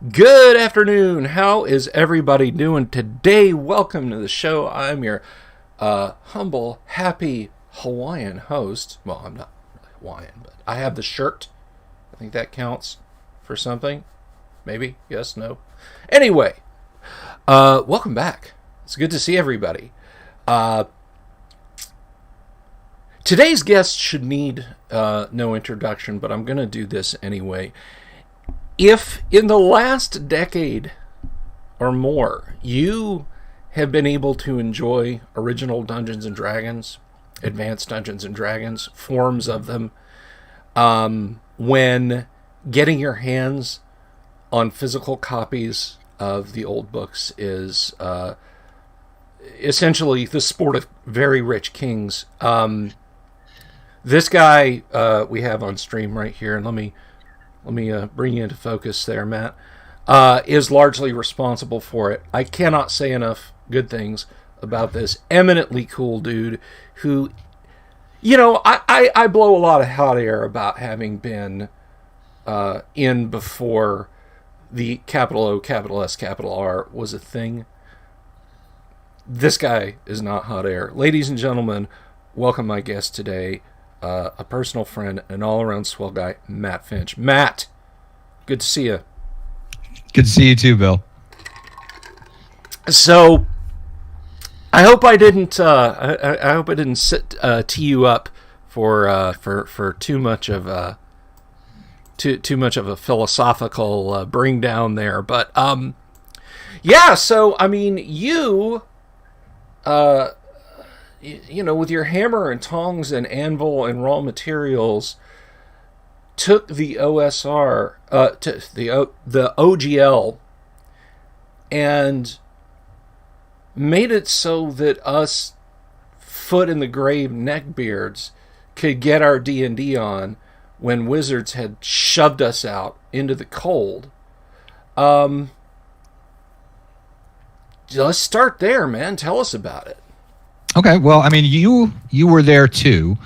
Good afternoon. How is everybody doing today? Welcome to the show. I'm your humble, happy Hawaiian host. Well, I'm not really Hawaiian, but I have the shirt. I think that counts for something. Maybe. Yes, no. Anyway, welcome back. It's good to see everybody. Today's guest should need no introduction, but I'm going to do this anyway. If in the last decade or more you have been able to enjoy original Dungeons and Dragons, advanced Dungeons and Dragons, forms of them, when getting your hands on physical copies of the old books is essentially the sport of very rich kings. This guy we have on stream right here, and let me bring you into focus there, Matt, is largely responsible for it. I cannot say enough good things about this eminently cool dude who, I blow a lot of hot air about having been in before the capital O, capital S, capital R was a thing. This guy is not hot air. Ladies and gentlemen, welcome my guest today, a personal friend, an all-around swell guy, Matt Finch. Matt, good to see you. Good to see you too, Bill. So, I hope I didn't. I hope I didn't tee you up for too much of a too much of a philosophical bring down there. But yeah. So I mean, you with your hammer and tongs and anvil and raw materials, took the OSR, to the OGL, and made it so that us foot in the grave neckbeards could get our D&D on when wizards had shoved us out into the cold. Let's start there, man. Tell us about it. Okay, well, I mean, you were there too,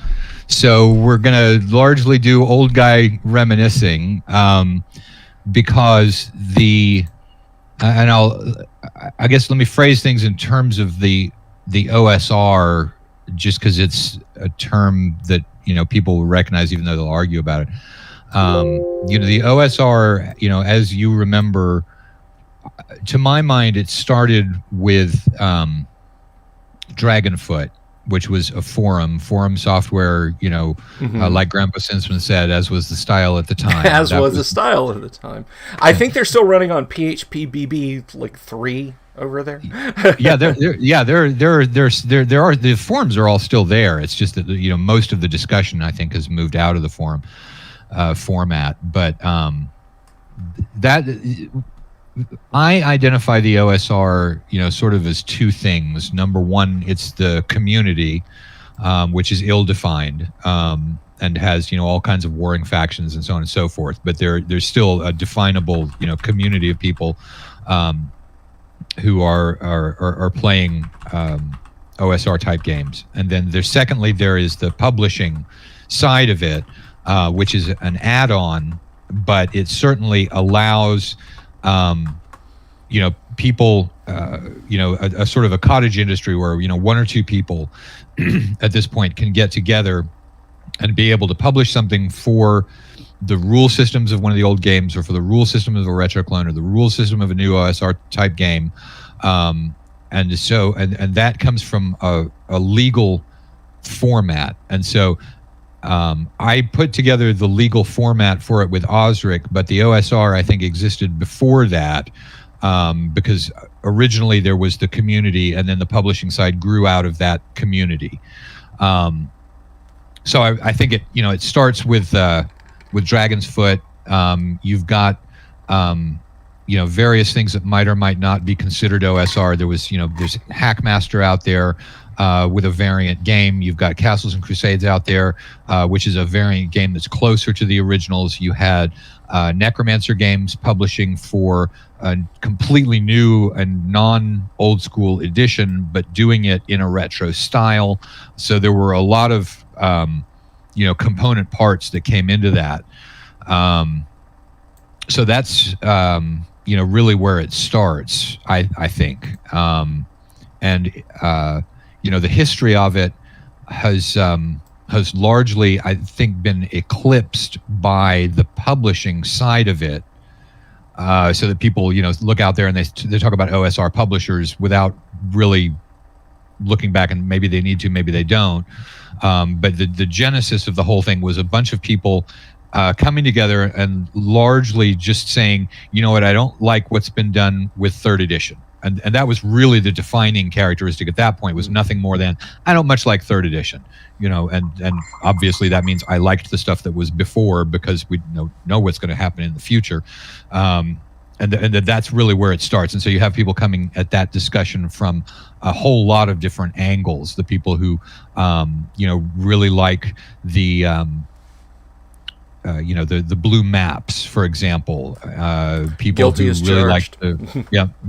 so we're gonna largely do old guy reminiscing, because I guess let me phrase things in terms of the OSR, just because it's a term that people will recognize, even though they'll argue about it. The OSR, as you remember, to my mind, it started with Dragonfoot, which was a forum software, like Grandpa Simpson said, as was the style at the time. The style at the time. I think they're still running on PHP BB 3 over there. Yeah, there are, the forums are all still there. It's just that most of the discussion, I think, has moved out of the forum format. But I identify the OSR, sort of as two things. Number one, it's the community, which is ill-defined, and has, all kinds of warring factions and so on and so forth. But there's still a definable, community of people who are playing OSR type games. And then secondly, there is the publishing side of it, which is an add-on, but it certainly allows people, a sort of a cottage industry where, one or two people at this point can get together and be able to publish something for the rule systems of one of the old games, or for the rule system of a retro clone, or the rule system of a new OSR type game. And that comes from a legal format. And so, I put together the legal format for it with Osric, but the OSR, I think, existed before that, because originally there was the community, and then the publishing side grew out of that community. So I think it starts with Dragon's Foot. You've got various things that might or might not be considered OSR. There's Hackmaster out there, with a variant game. You've got Castles and Crusades out there, which is a variant game that's closer to the originals. You had Necromancer Games publishing for a completely new and non-old school edition, but doing it in a retro style. So there were a lot of component parts that came into that. So that's really where it starts. I think, and the history of it has largely, I think, been eclipsed by the publishing side of it. So that people, look out there and they talk about OSR publishers without really looking back, and maybe they need to, maybe they don't. But the genesis of the whole thing was a bunch of people coming together and largely just saying, you know what, I don't like what's been done with third edition. And that was really the defining characteristic at that point, was nothing more than, I don't much like third edition, and obviously that means I liked the stuff that was before, because we know what's going to happen in the future. And that's really where it starts. And so you have people coming at that discussion from a whole lot of different angles. The people who, really like the the blue maps, for example. People Guilty who as really charged.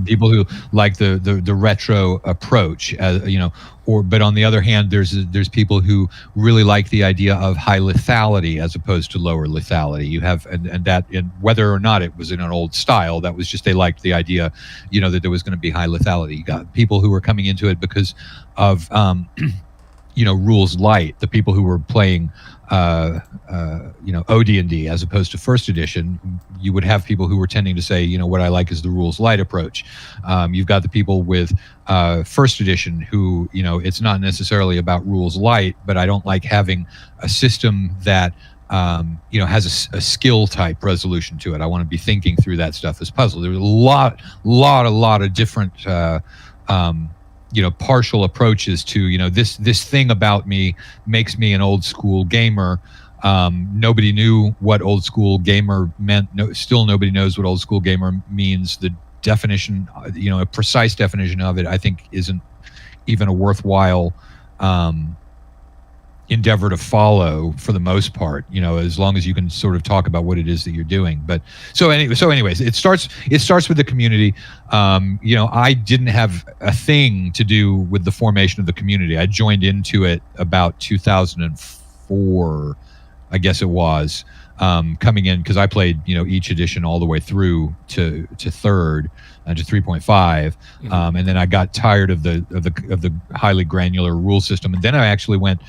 people who like the retro approach, but on the other hand, there's people who really like the idea of high lethality as opposed to lower lethality. You have and that, in whether or not it was in an old style, that was just, they liked the idea, that there was going to be high lethality. You got people who were coming into it because of rules light, the people who were playing OD&D as opposed to first edition. You would have people who were tending to say, what I like is the rules light approach. You've got the people with first edition who, it's not necessarily about rules light, but I don't like having a system that has a skill type resolution to it. I want to be thinking through that stuff as puzzle. There's a lot of different partial approaches to, this thing about me makes me an old school gamer. Nobody knew what old school gamer meant. Still nobody knows what old school gamer means. The definition, a precise definition of it, I think isn't even a worthwhile endeavor to follow for the most part, as long as you can sort of talk about what it is that you're doing. But anyways, it starts with the community. I didn't have a thing to do with the formation of the community. I joined into it about 2004, I guess it was, coming in, because I played each edition all the way through to third and to 3.5, and then I got tired of the highly granular rule system, and then I actually went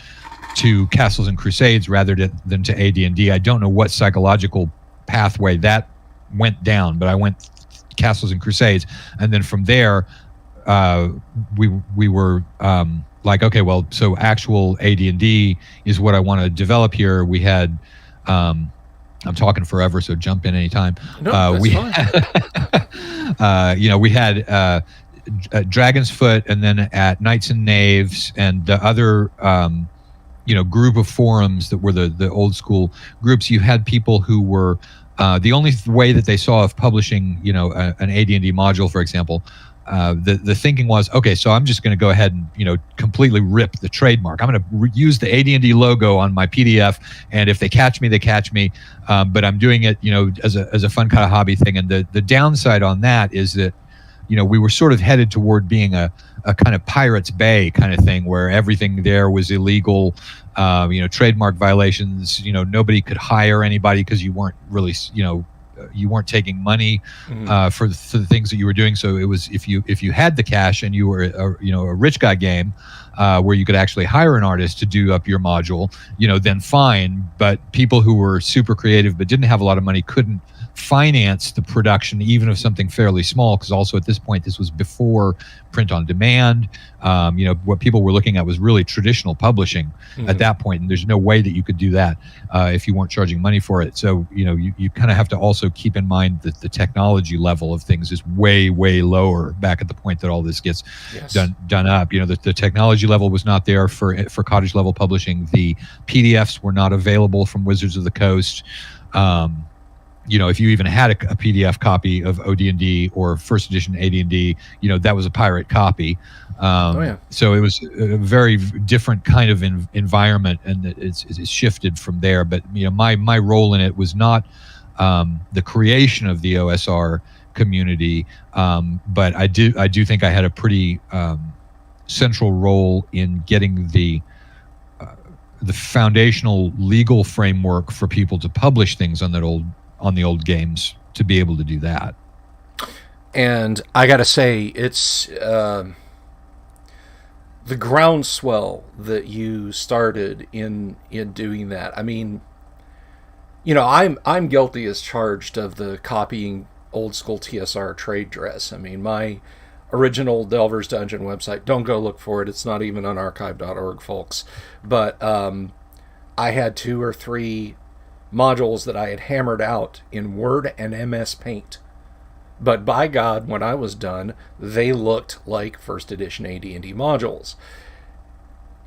to Castles and Crusades rather than to AD&D. I don't know what psychological pathway that went down, but I went Castles and Crusades, and then from there, we were like, okay, well, so actual AD&D is what I want to develop here. We had, I'm talking forever, so jump in anytime. No, that's fine. We had Dragon's Foot, and then at Knights and Knaves, and the other group of forums that were the old school groups, you had people who were the only way that they saw of publishing, an AD&D module, for example. The thinking was, okay, so I'm just going to go ahead and completely rip the trademark. I'm going to use the AD&D logo on my PDF, and if they catch me, they catch me. But I'm doing it, as a fun kind of hobby thing. And the downside on that is that we were sort of headed toward being a kind of Pirates Bay kind of thing, where everything there was illegal, trademark violations. Nobody could hire anybody because you weren't really, you weren't taking money for the things that you were doing. So it was, if you had the cash and you were a rich guy game, where you could actually hire an artist to do up your module, then fine. But people who were super creative but didn't have a lot of money couldn't finance the production even of something fairly small, because also at this point, this was before print on demand. What people were looking at was really traditional publishing at that point, and there's no way that you could do that if you weren't charging money for it. So you kind of have to also keep in mind that the technology level of things is way lower back at the point that all this gets done up. The technology level was not there for cottage level publishing. The PDFs were not available from Wizards of the Coast. If you even had a PDF copy of OD&D or first edition AD&D, that was a pirate copy. So it was a very different kind of environment, and it's shifted from there. But my role in it was not the creation of the OSR community, but I do think I had a pretty central role in getting the foundational legal framework for people to publish things on the old games to be able to do that. And I got to say, it's the groundswell that you started in doing that. I mean, I'm guilty as charged of the copying old school TSR trade dress. I mean, my original Delver's Dungeon website, don't go look for it. It's not even on archive.org, folks. But I had 2 or 3 modules that I had hammered out in Word and MS Paint. But by God, when I was done, they looked like first edition AD&D modules.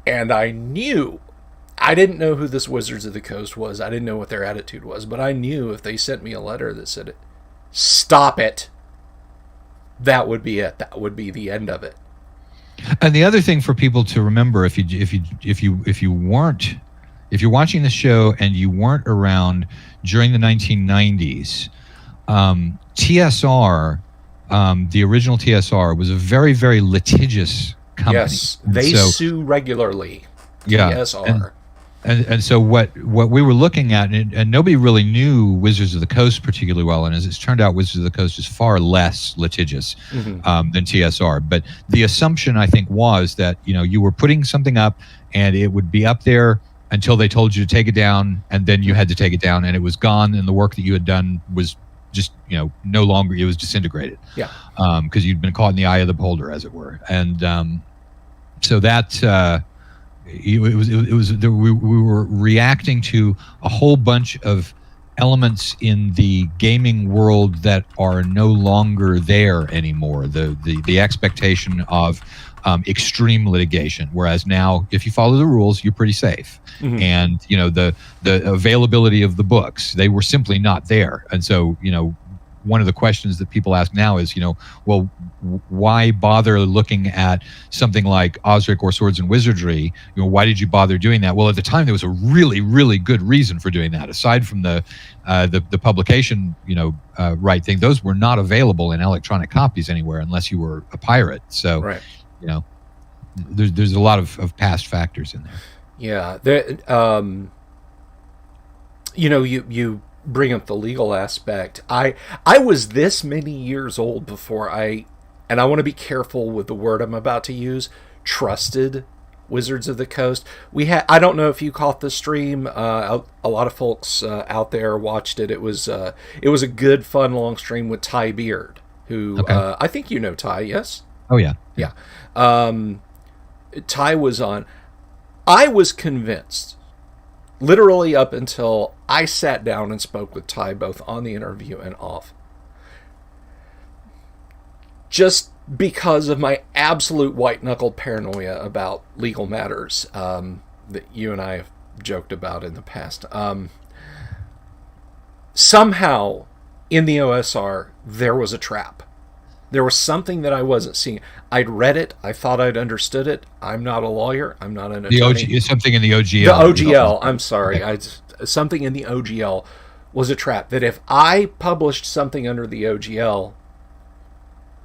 And I didn't know who this Wizards of the Coast was. I didn't know what their attitude was. But I knew if they sent me a letter that said, stop it, that would be it. That would be the end of it. And the other thing for people to remember, if you're watching the show and you weren't around during the 1990s, TSR, the original TSR, was a very, very litigious company. Yes, they sue regularly. Yeah, TSR. And so what we were looking at, and nobody really knew Wizards of the Coast particularly well, and as it's turned out, Wizards of the Coast is far less litigious than TSR. But the assumption, I think, was that you were putting something up, and it would be up there until they told you to take it down, and then you had to take it down, and it was gone, and the work that you had done was just no longer, it was disintegrated. Yeah. Because you'd been caught in the eye of the beholder, as it were, and so that. We were reacting to a whole bunch of elements in the gaming world that are no longer there anymore. The expectation of extreme litigation, whereas now, if you follow the rules, you're pretty safe. And the availability of the books, they were simply not there. And so one of the questions that people ask now is, well, why bother looking at something like Osric or Swords and Wizardry? Why did you bother doing that? Well, at the time, there was a really, really good reason for doing that. Aside from the publication, right thing, those were not available in electronic copies anywhere unless you were a pirate. So, right. There's a lot of past factors in there. Yeah, you bring up the legal aspect. I was this many years old before and I want to be careful with the word I'm about to use, trusted Wizards of the Coast. I don't know if you caught the stream. A lot of folks out there watched it. It was a good, fun, long stream with Ty Beard, who I think you know Ty, yes? Oh, yeah. Yeah. Ty was on. I was convinced, literally up until I sat down and spoke with Ty, both on the interview and off, just because of my absolute white-knuckled paranoia about legal matters that you and I have joked about in the past. Somehow, in the OSR, there was a trap. There was something that I wasn't seeing. I'd read it. I thought I'd understood it. I'm not a lawyer. I'm not an attorney. Something in the OGL. The OGL. I'm sorry. Okay. Something in the OGL was a trap. That if I published something under the OGL,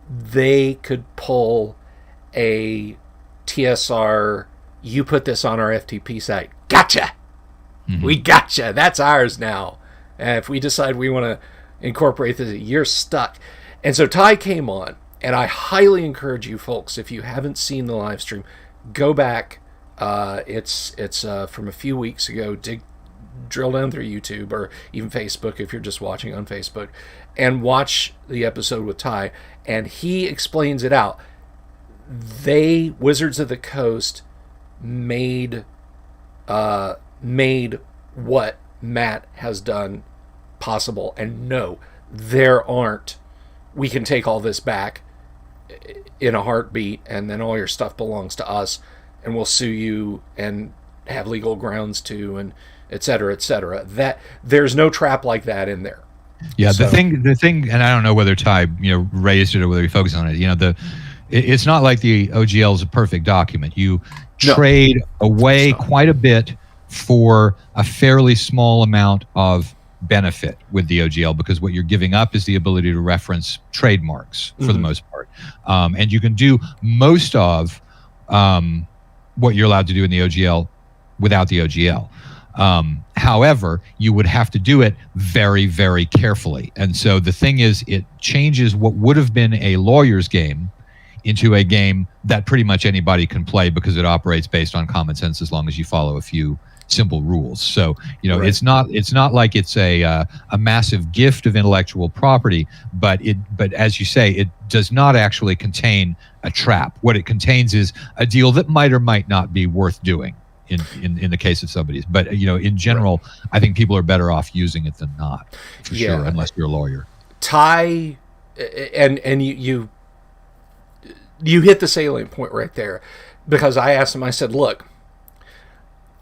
they could pull a TSR, you put this on our FTP site. Gotcha! We gotcha! That's ours now. And if we decide we want to incorporate this, you're stuck. And so Ty came on, and I highly encourage you folks, if you haven't seen the live stream, go back. It's from a few weeks ago. Drill down through YouTube or even Facebook if you're just watching on Facebook, and watch the episode with Ty, and he explains it out. Wizards of the Coast, made what Matt has done possible. And no, there aren't, we can take all this back in a heartbeat, and then all your stuff belongs to us, and we'll sue you and have legal grounds to, and et cetera, that there's no trap like that in there. Yeah, so, the thing, and I don't know whether Ty, raised it or whether he focused on it. It's not like the OGL is a perfect document. You trade away quite a bit for a fairly small amount of benefit with the OGL, because what you're giving up is the ability to reference trademarks for the most part, and you can do most of what you're allowed to do in the OGL without the OGL. However, you would have to do it very, very carefully. And so the thing is, it changes what would have been a lawyer's game into a game that pretty much anybody can play, because it operates based on common sense as long as you follow a few simple rules. So, right. it's not like it's a massive gift of intellectual property, but as you say, it does not actually contain a trap. What it contains is a deal that might or might not be worth doing in the case of somebody's. But in general, right. I think people are better off using it than not, for sure, unless you're a lawyer. Ty, and you hit the salient point right there, because I asked him, I said, look,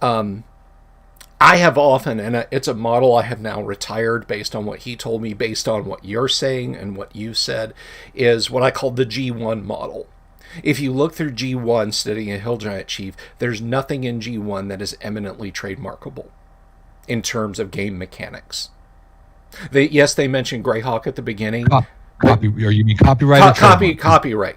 I have often, and it's a model I have now retired based on what he told me, based on what you're saying and what you said, is what I call the G1 model. If you look through G1 studying a Hill Giant Chief, there's nothing in G1 that is eminently trademarkable in terms of game mechanics. They mentioned Greyhawk at the beginning. Or you mean copyright?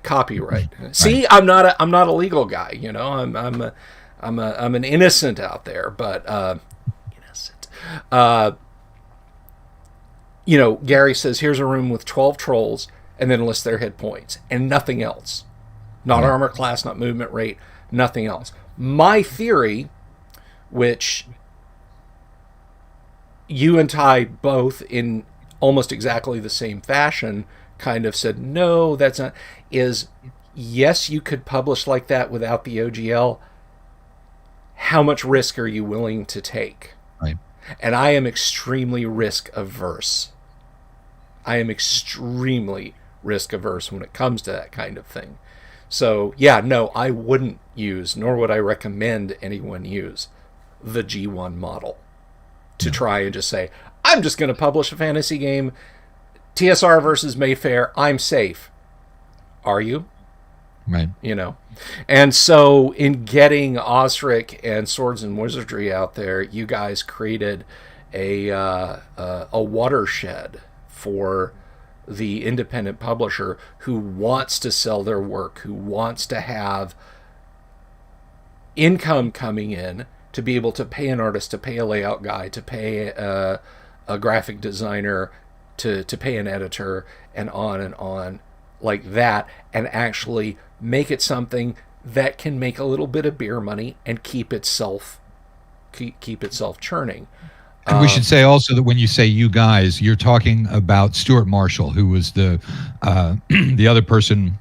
Copyright. See, I'm not a legal guy. I'm an innocent out there, but innocent. Gary says, here's a room with 12 trolls, and then lists their hit points and nothing else. Not armor class, not movement rate, nothing else. My theory, which you and Ty both in almost exactly the same fashion kind of said, no, that's not, is yes, you could publish like that without the OGL. How much risk are you willing to take? Right. And I am extremely risk averse. I am extremely risk averse when it comes to that kind of thing. So, yeah, no, I wouldn't use, nor would I recommend anyone use the G1 model to try and just say, I'm just going to publish a fantasy game, TSR versus Mayfair, I'm safe. Are you? Right. And so in getting Osric and Swords and Wizardry out there, you guys created a watershed for the independent publisher who wants to sell their work, who wants to have income coming in to be able to pay an artist, to pay a layout guy, to pay a graphic designer, to pay an editor, and on like that, and actually make it something that can make a little bit of beer money and keep itself churning. And we should say also that when you say you guys, you're talking about Stuart Marshall, who was the other person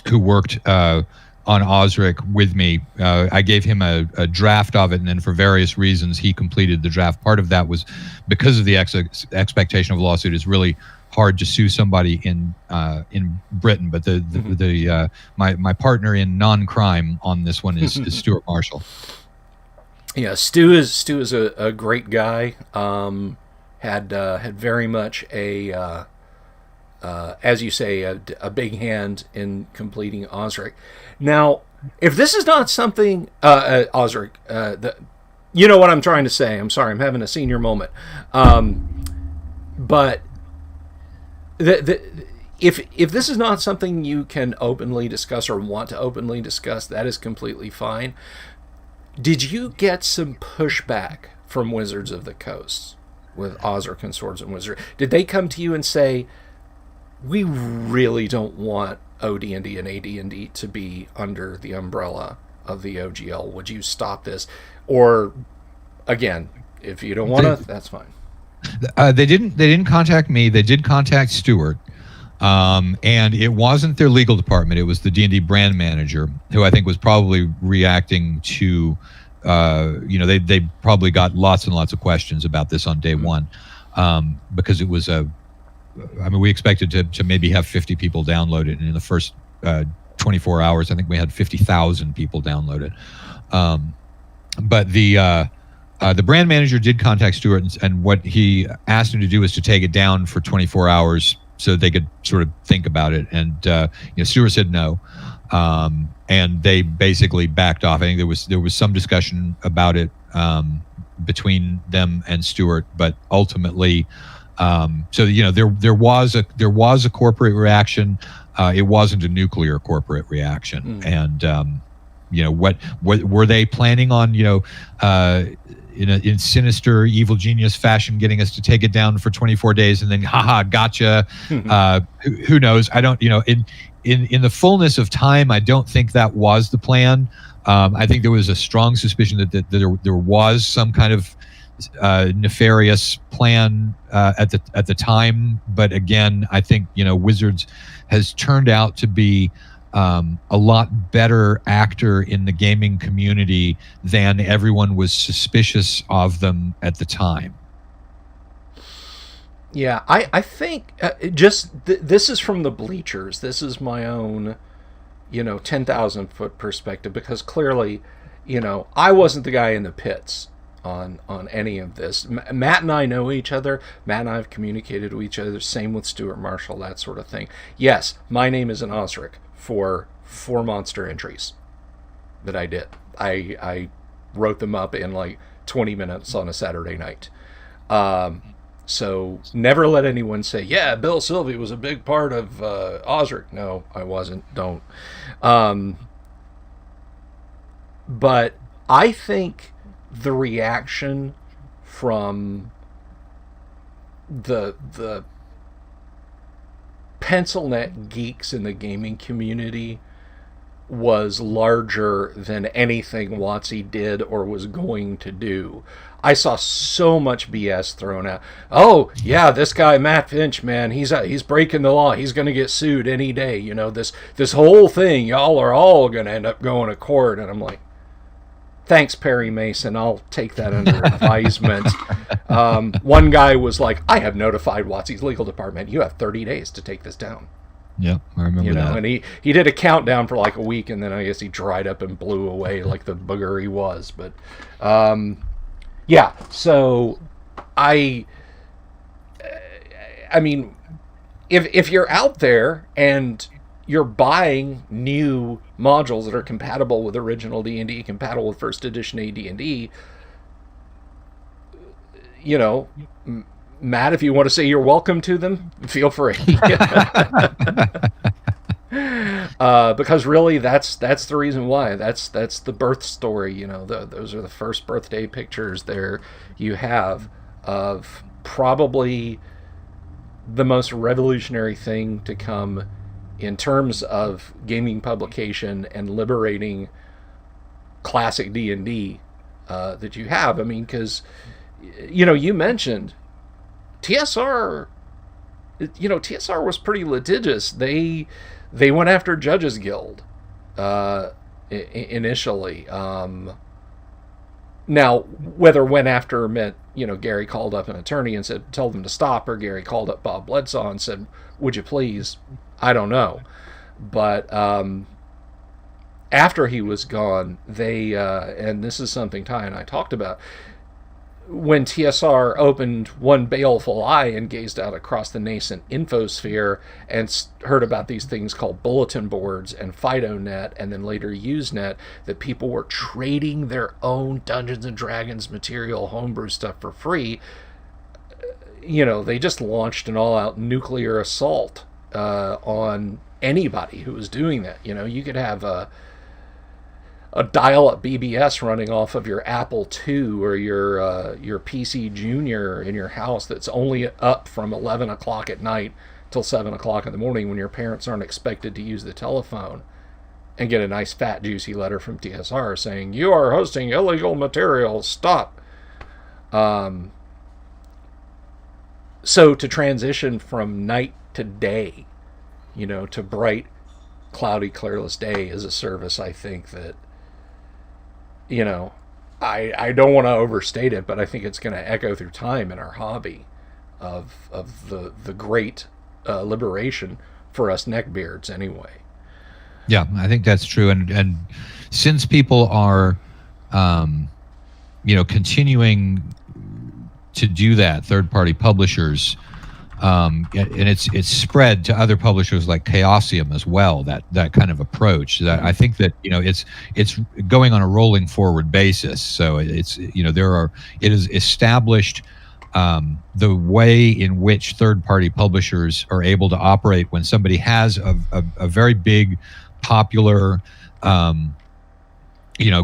who worked on Osric with me. I gave him a draft of it, and then for various reasons, he completed the draft. Part of that was because of the expectation of a lawsuit. It's really hard to sue somebody in Britain, but my partner in non-crime on this one is Stuart Marshall. Yeah, Stu is a great guy. Had very much a as you say, a big hand in completing Osric. Now, if this is not something Osric, you know what I'm trying to say. I'm sorry, I'm having a senior moment. But if this is not something you can openly discuss or want to openly discuss, that is completely fine. Did you get some pushback from Wizards of the Coast with Osric and Swords and Wizardry? Did they come to you and say, we really don't want OD&D and AD&D to be under the umbrella of the OGL? Would you stop this? Or, again, if you don't want to, that's fine. They didn't contact me. They did contact Stuart. And it wasn't their legal department. It was the D&D brand manager, who I think was probably reacting to, they probably got lots and lots of questions about this on day one, because it was we expected to maybe have 50 people download it, and in the first 24 hours, I think we had 50,000 people download it. But the brand manager did contact Stuart, and what he asked him to do was to take it down for 24 hours so they could sort of think about it. And Stuart said no, and they basically backed off. I think there was some discussion about it between them and Stuart, but ultimately, there was a corporate reaction. It wasn't a nuclear corporate reaction. And what were they planning on? in sinister evil genius fashion, getting us to take it down for 24 days and then haha gotcha. Who knows? I don't, in the fullness of time, I don't think that was the plan. I think there was a strong suspicion that there was some kind of nefarious plan at the time. But again, I think Wizards has turned out to be a lot better actor in the gaming community than everyone was suspicious of them at the time. Yeah, I think this is from the bleachers. This is my own, 10,000 foot perspective, because clearly, I wasn't the guy in the pits on any of this. Matt and I know each other. Matt and I have communicated with each other. Same with Stuart Marshall, that sort of thing. Yes, my name is an Osric for 4 monster entries that I did. I wrote them up in like 20 minutes on a Saturday night. So never let anyone say, yeah, Bill Sylvie was a big part of Osric. No, I wasn't. Don't. But I think the reaction from the PencilNet geeks in the gaming community was larger than anything WotC did or was going to do. I saw so much BS thrown out. Oh, yeah, this guy Matt Finch, man, he's breaking the law. He's going to get sued any day. This whole thing, y'all are all going to end up going to court. And I'm like, thanks, Perry Mason. I'll take that under advisement. One guy was like, I have notified WotC's legal department. You have 30 days to take this down. Yeah, I remember that. And he did a countdown for like a week, and then I guess he dried up and blew away like the booger he was. But yeah, so I mean, if you're out there and you're buying new modules that are compatible with original D&D, compatible with first edition AD&D, Matt, if you want to say you're welcome to them, feel free. Because really, that's the reason why. That's the birth story. Those are the first birthday pictures there you have of probably the most revolutionary thing to come in terms of gaming publication and liberating classic D&D that you have. I mean, because you mentioned TSR. TSR was pretty litigious. They went after Judges Guild initially. Now, whether went after meant, Gary called up an attorney and said, tell them to stop, or Gary called up Bob Bledsaw and said, would you please? I don't know. But after he was gone, they, and this is something Ty and I talked about, when TSR opened one baleful eye and gazed out across the nascent infosphere and heard about these things called bulletin boards and FidoNet and then later Usenet, that people were trading their own Dungeons & Dragons material, homebrew stuff for free, they just launched an all-out nuclear assault on anybody who was doing that. You could have a dial-up BBS running off of your Apple II or your PC Junior in your house that's only up from 11 o'clock at night till 7 o'clock in the morning when your parents aren't expected to use the telephone, and get a nice fat juicy letter from TSR saying, you are hosting illegal material, stop. So to transition from night to day, to bright, cloudy, clearless day is a service I think that, I don't want to overstate it, but I think it's going to echo through time in our hobby of the great liberation for us neckbeards anyway. Yeah, I think that's true. And since people are, continuing to do that, third-party publishers, and it's spread to other publishers like Chaosium as well, that kind of approach. That I think that it's going on a rolling forward basis. So it is established the way in which third-party publishers are able to operate when somebody has a very big, popular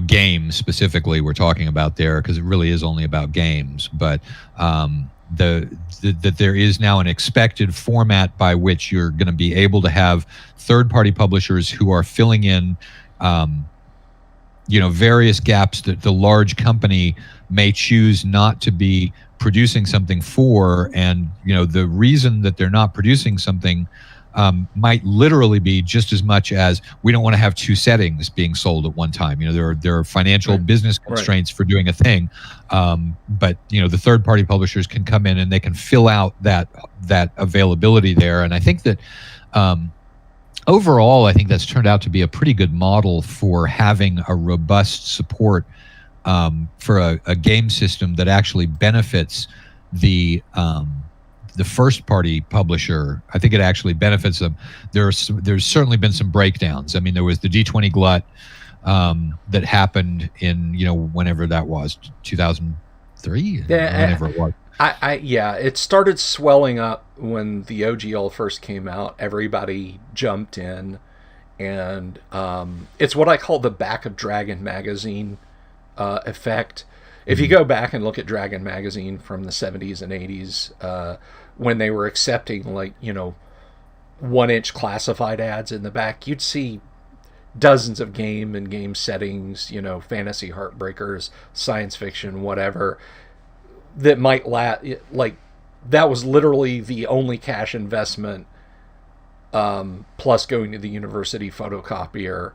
games specifically we're talking about there, because it really is only about games. But that there is now an expected format by which you're going to be able to have third-party publishers who are filling in various gaps that the large company may choose not to be producing something for. And the reason that they're not producing something might literally be just as much as, we don't want to have two settings being sold at one time. There are financial business constraints for doing a thing, but the third party publishers can come in and they can fill out that availability there. And I think that overall, I think that's turned out to be a pretty good model for having a robust support for a game system that actually benefits the first party publisher. I think it actually benefits them. There's certainly been some breakdowns. I mean, there was the D20 glut that happened in whenever that was, 2003, whenever it was. It started swelling up when the OGL first came out. Everybody jumped in, and it's what I call the back of Dragon magazine effect. If you go back and look at Dragon magazine from the 70s and 80s, when they were accepting 1-inch classified ads in the back, you'd see dozens of game settings, fantasy heartbreakers, science fiction, whatever, that might that was literally the only cash investment, plus going to the university photocopier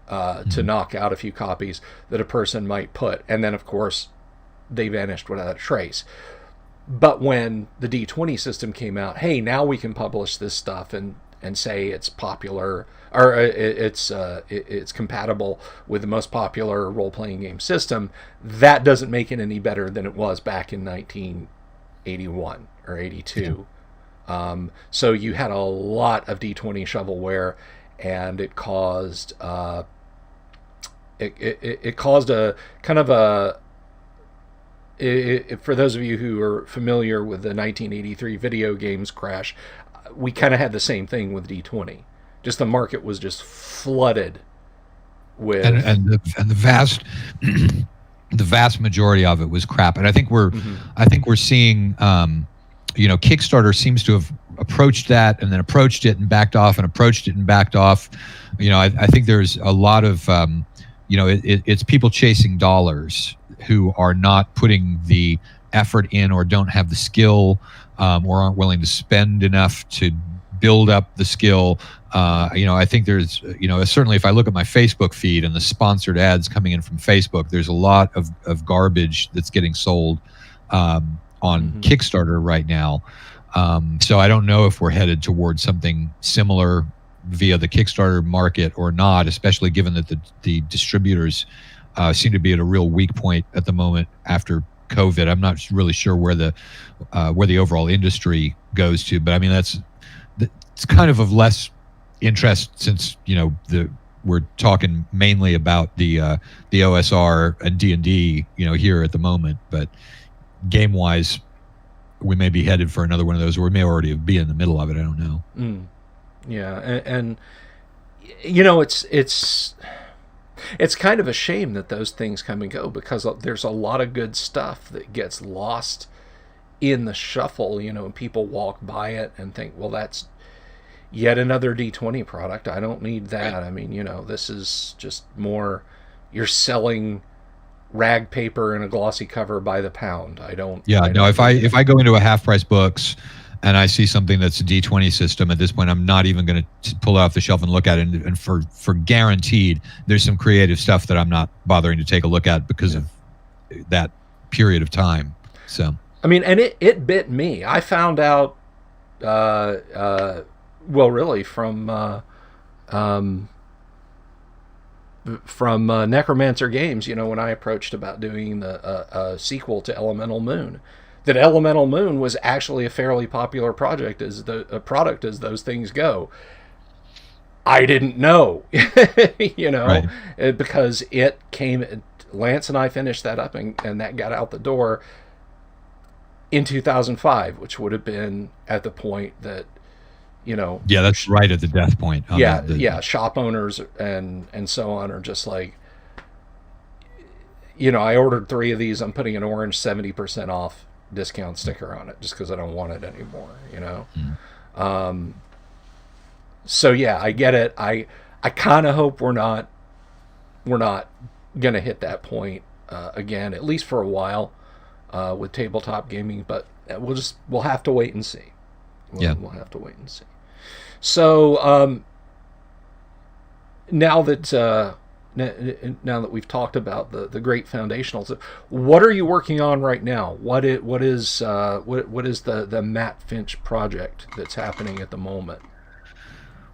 to knock out a few copies that a person might put. And then, of course, they vanished without a trace. But when the D20 system came out, hey, now we can publish this stuff and say it's popular, or it's compatible with the most popular role-playing game system. That doesn't make it any better than it was back in 1981 or 82. So you had a lot of D20 shovelware, and it caused it caused a kind of a. For those of you who are familiar with the 1983 video games crash, we kind of had the same thing with D20. Just the market was just flooded with, and the vast the vast majority of it was crap. And I think we're seeing Kickstarter seems to have approached that and then approached it and backed off and approached it and backed off. I think there's a lot of it's people chasing dollars who are not putting the effort in, or don't have the skill, or aren't willing to spend enough to build up the skill. I think there's, certainly if I look at my Facebook feed and the sponsored ads coming in from Facebook, there's a lot of garbage that's getting sold on Kickstarter right now. So I don't know if we're headed towards something similar via the Kickstarter market or not, especially given that the distributors seem to be at a real weak point at the moment after COVID. I'm not really sure where the overall industry goes to, but I mean it's kind of less interest, since we're talking mainly about the OSR and D&D here at the moment. But game wise, we may be headed for another one of those, or we may already be in the middle of it. I don't know. Yeah, and it's kind of a shame that those things come and go, because there's a lot of good stuff that gets lost in the shuffle. People walk by it and think, well, that's yet another D20 product. I don't need that. I mean, this is just more, you're selling rag paper and a glossy cover by the pound. If I go into a Half Price Books and I see something that's a D20 system, at this point, I'm not even going to pull it off the shelf and look at it. And for guaranteed, there's some creative stuff that I'm not bothering to take a look at because of that period of time. So, I mean, and it bit me. I found out, really from Necromancer Games, when I approached about doing a sequel to Elemental Moon, that Elemental Moon was actually a fairly popular product as those things go. I didn't know, right. Because it came. Lance and I finished that up, and that got out the door in 2005, which would have been at the point that, that's right at the death point. Yeah, shop owners and so on are just like, I ordered 3 of these. I'm putting an orange 70% off discount sticker on it just because I don't want it anymore. So yeah, I get it. I kind of hope we're not gonna hit that point again, at least for a while, with tabletop gaming. But we'll have to wait and see. We'll have to wait and see. So now that we've talked about the great foundationals, what are you working on right now? What is the Matt Finch project that's happening at the moment?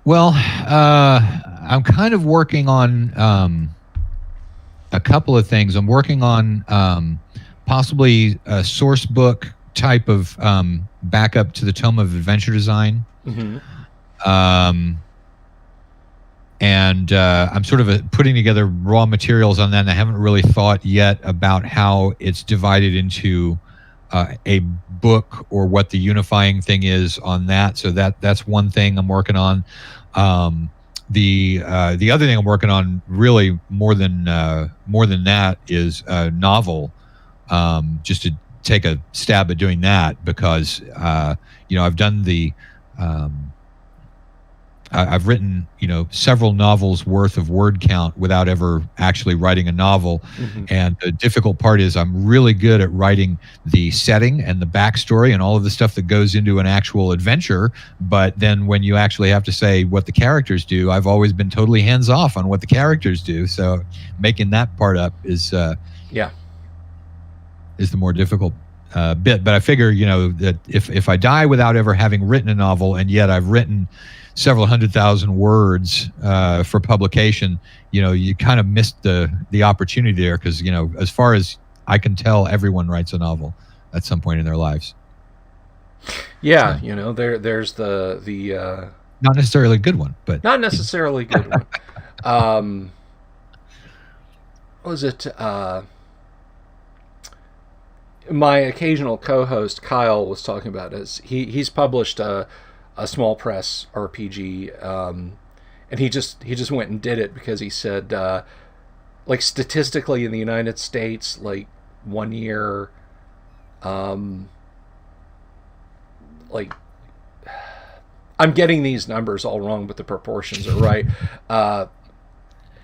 Well, I'm kind of working on a couple of things. I'm working on possibly a source book type of backup to the Tome of Adventure Design. Mm-hmm. And I'm sort of putting together raw materials on that, and I haven't really thought yet about how it's divided into a book or what the unifying thing is on that. So that's one thing I'm working on. The other thing I'm working on, really more than that, is a novel. Just to take a stab at doing that, because I've done the I've written several novels worth of word count without ever actually writing a novel. Mm-hmm. And the difficult part is I'm really good at writing the setting and the backstory and all of the stuff that goes into an actual adventure, but then when you actually have to say what the characters do, I've always been totally hands off on what the characters do, so making that part up is the more difficult bit. But I figure that if I die without ever having written a novel, and yet I've written several 100,000 words for publication, you kind of missed the opportunity there, because as far as I can tell, everyone writes a novel at some point in their lives. Yeah, so, there's the not necessarily a good one, but not necessarily a good one. What was it? My occasional co-host Kyle was talking about is he's published a small press RPG, and he just went and did it because he said, like, statistically in the United States, like, 1 year, like, I'm getting these numbers all wrong, but the proportions are right.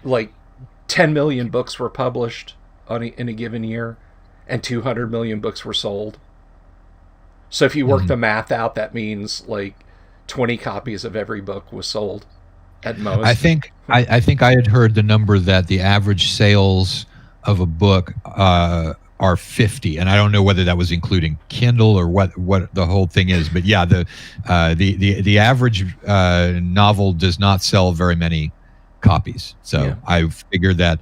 Like 10 million books were published in a given year, and 200 million books were sold. So if you work the math out, that means like 20 copies of every book was sold at most. I think I had heard the number that the average sales of a book are 50, and I don't know whether that was including Kindle or what the whole thing is. But yeah, the average novel does not sell very many copies. So yeah. I figured that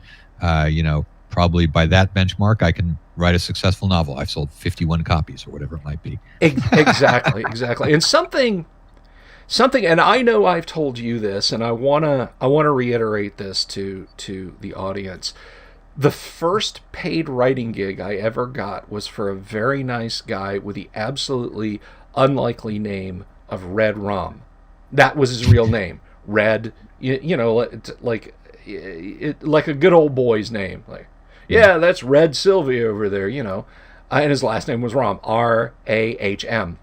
probably by that benchmark, I can write a successful novel. I've sold 51 copies or whatever it might be. Exactly. And something, and I know I've told you this, and I wanna reiterate this to the audience. The first paid writing gig I ever got was for a very nice guy with the absolutely unlikely name of Red Rum. That was his real name, Red. Like a good old boy's name. Like, yeah, that's Red Sylvia over there. And his last name was Rahm, R-A-H-M.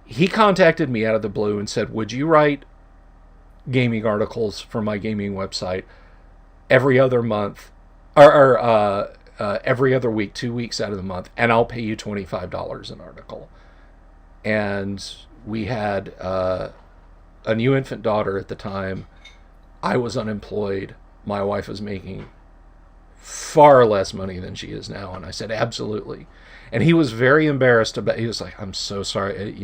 He contacted me out of the blue and said, would you write gaming articles for my gaming website every other month, or every other week, 2 weeks out of the month, and I'll pay you $25 an article. And we had a new infant daughter at the time. I was unemployed. My wife was making far less money than she is now. And I said, absolutely. And he was very embarrassed about it. He was like, I'm so sorry.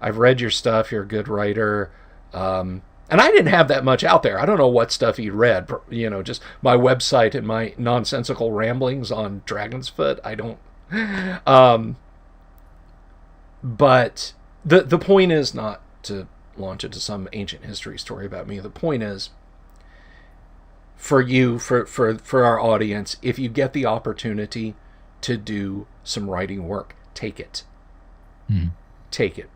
I've read your stuff. You're a good writer. And I didn't have that much out there. I don't know what stuff he read. Just my website and my nonsensical ramblings on Dragon's Foot. I don't. But the point is not to launch into some ancient history story about me. The point is, for you, for our audience, if you get the opportunity to do some writing work, take it. Take it.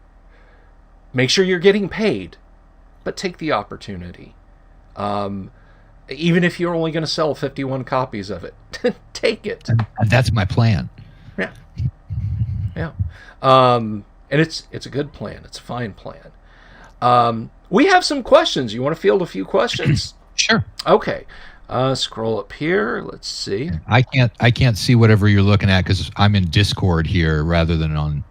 Make sure you're getting paid, but take the opportunity. even if you're only going to sell 51 copies of it. Take it. And that's my plan. Yeah. Yeah. And it's a good plan. It's a fine plan. We have some questions. You want to field a few questions? Sure. Okay. Scroll up here. Let's see. I can't see whatever you're looking at because I'm in Discord here rather than on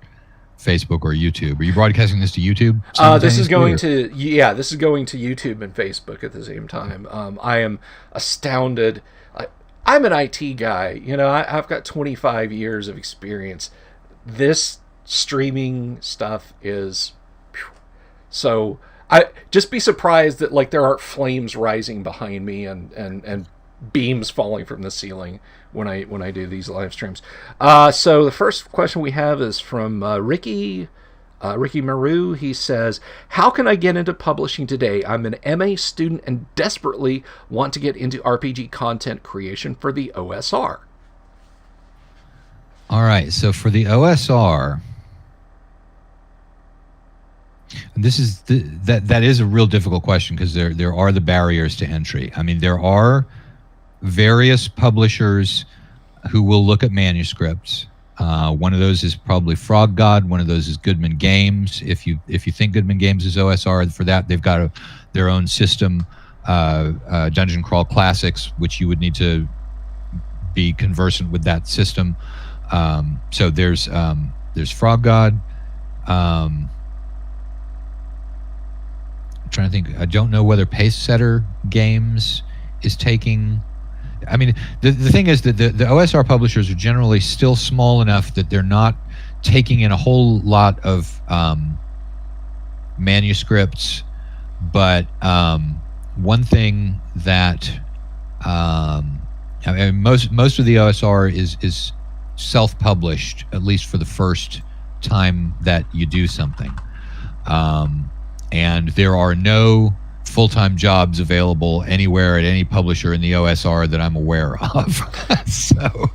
Facebook or YouTube. Are you broadcasting this to YouTube? This is going to YouTube and Facebook at the same time. I am astounded. I'm an IT guy. You know, I've got 25 years of experience. This streaming stuff is so. I just be surprised that like there aren't flames rising behind me and beams falling from the ceiling when I do these live streams. So the first question we have is from Ricky Maru. He says, "How can I get into publishing today? I'm an MA student and desperately want to get into RPG content creation for the OSR." All right, so for the OSR. This is that is a real difficult question because there are the barriers to entry. I mean, there are various publishers who will look at manuscripts. One of those is probably Frog God. One of those is Goodman Games. If you think Goodman Games is OSR, for that they've got their own system, Dungeon Crawl Classics, which you would need to be conversant with that system. So there's Frog God. I'm trying to think. I don't know whether Pace Setter Games is taking. I mean, the thing is that the OSR publishers are generally still small enough that they're not taking in a whole lot of manuscripts. But one thing that I mean, most of the OSR is self-published, at least for the first time that you do something. And there are no full-time jobs available anywhere at any publisher in the OSR that I'm aware of. So,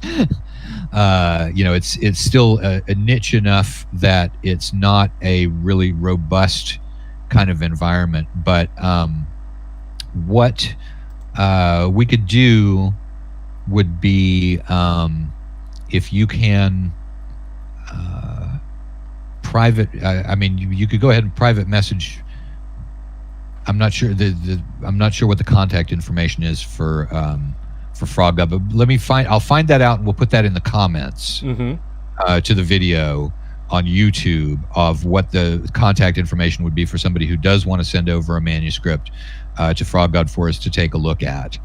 it's still a niche enough that it's not a really robust kind of environment. But what we could do would be if you can private. I mean, you could go ahead and private message. I'm not sure I'm not sure what the contact information is for Frog God, but I'll find that out and we'll put that in the comments to the video on YouTube of what the contact information would be for somebody who does want to send over a manuscript to Frog God for us to take a look at.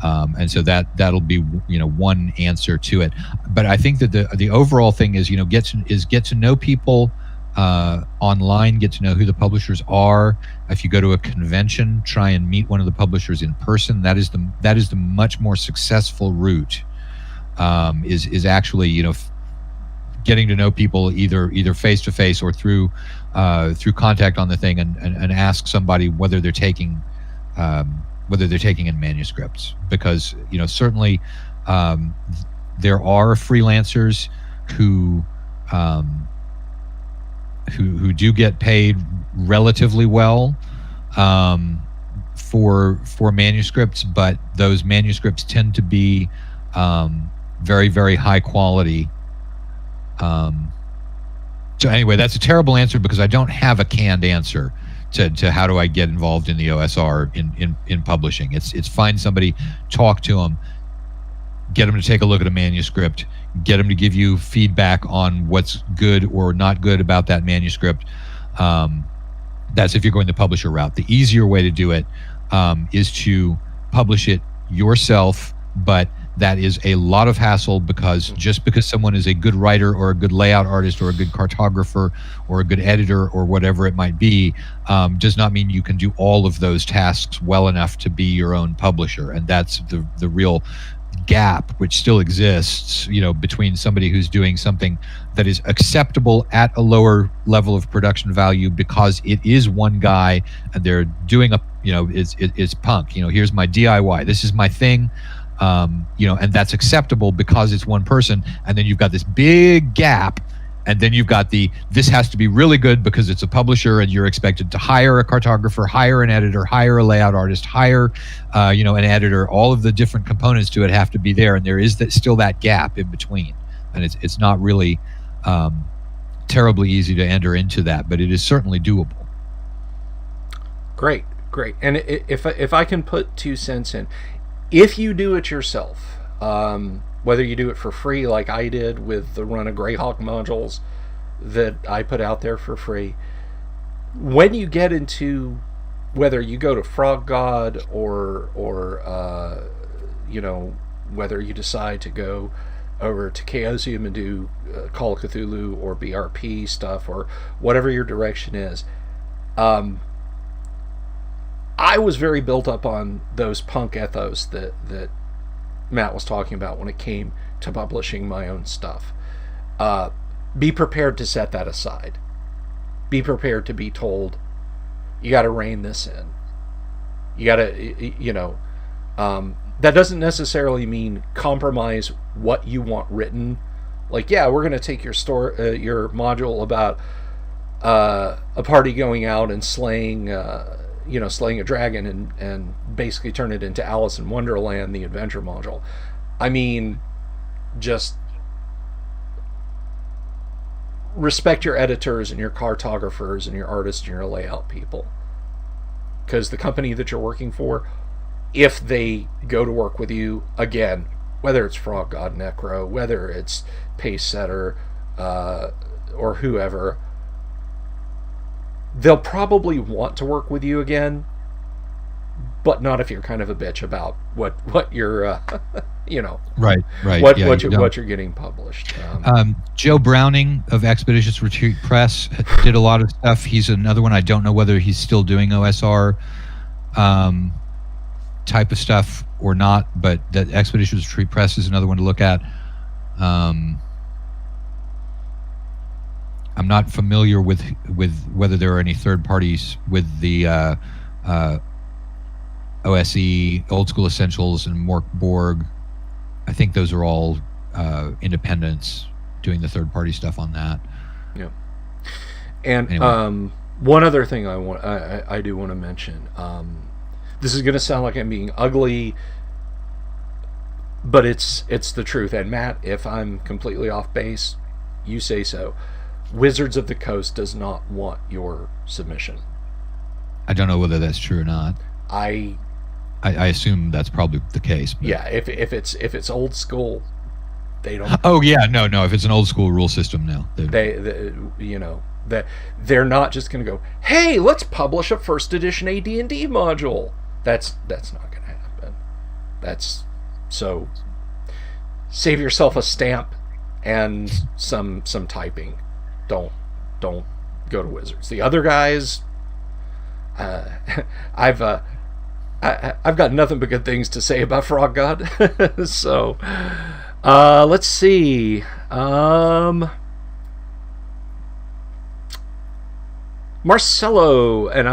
And so that'll be one answer to it. But I think that the overall thing is get to know people online, get to know who the publishers are. If you go to a convention, try and meet one of the publishers in person. That is the much more successful route. Is actually getting to know people either face to face or through contact on the thing and ask somebody whether they're taking in manuscripts, because certainly there are freelancers who do get paid relatively well for manuscripts, but those manuscripts tend to be very, very high quality. So anyway, that's a terrible answer because I don't have a canned answer to how do I get involved in the OSR in publishing. It's find somebody, talk to them, get them to take a look at a manuscript, get them to give you feedback on what's good or not good about that manuscript. That's if you're going the publisher route. The easier way to do it is to publish it yourself, but that is a lot of hassle because just because someone is a good writer or a good layout artist or a good cartographer or a good editor or whatever it might be, does not mean you can do all of those tasks well enough to be your own publisher. And that's the real gap which still exists, between somebody who's doing something that is acceptable at a lower level of production value because it is one guy and they're doing it's punk. Here's my DIY. This is my thing. And that's acceptable because it's one person. And then you've got this big gap And then you've got this has to be really good because it's a publisher and you're expected to hire a cartographer, hire an editor, hire a layout artist, hire, an editor. All of the different components to it have to be there. And there is still that gap in between. And it's not really terribly easy to enter into that, but it is certainly doable. Great. And if I can put 2 cents in, if you do it yourself, whether you do it for free like I did with the run of Greyhawk modules that I put out there for free, when you get into whether you go to Frog God or whether you decide to go over to Chaosium and do Call of Cthulhu or BRP stuff or whatever your direction is, I was very built up on those punk ethos that Matt was talking about when it came to publishing my own stuff. Be prepared to set that aside. Be prepared to be told, you got to rein this in. You got to, that doesn't necessarily mean compromise what you want written. Like, yeah, we're going to take your your module about a party going out and slaying a dragon and basically turn it into Alice in Wonderland, the adventure module. I mean, just respect your editors and your cartographers and your artists and your layout people. Because the company that you're working for, if they go to work with you, again, whether it's Frog God Necro, whether it's Pace Setter, or whoever, they'll probably want to work with you again, but not if you're kind of a bitch about what you're, right, what you're getting published. Joe Browning of Expeditious Retreat Press did a lot of stuff. He's another one. I don't know whether he's still doing OSR type of stuff or not, but that Expeditious Retreat Press is another one to look at. I'm not familiar with whether there are any third parties with the OSE, Old School Essentials, and Mork Borg. I think those are all independents doing the third party stuff on that. Yeah. And anyway. One other thing I do want to mention. This is going to sound like I'm being ugly, but it's the truth. And Matt, if I'm completely off base, you say so. Wizards of the Coast does not want your submission. I don't know whether that's true or not. I assume that's probably the case. But. Yeah, if it's old school, they don't. Oh yeah, no. If it's an old school rule system, no. They're not just going to go, hey, let's publish a first edition AD&D module. That's not going to happen. That's so. Save yourself a stamp and some typing. Don't go to Wizards. The other guys, I've got nothing but good things to say about Frog God. So, let's see. Marcelo and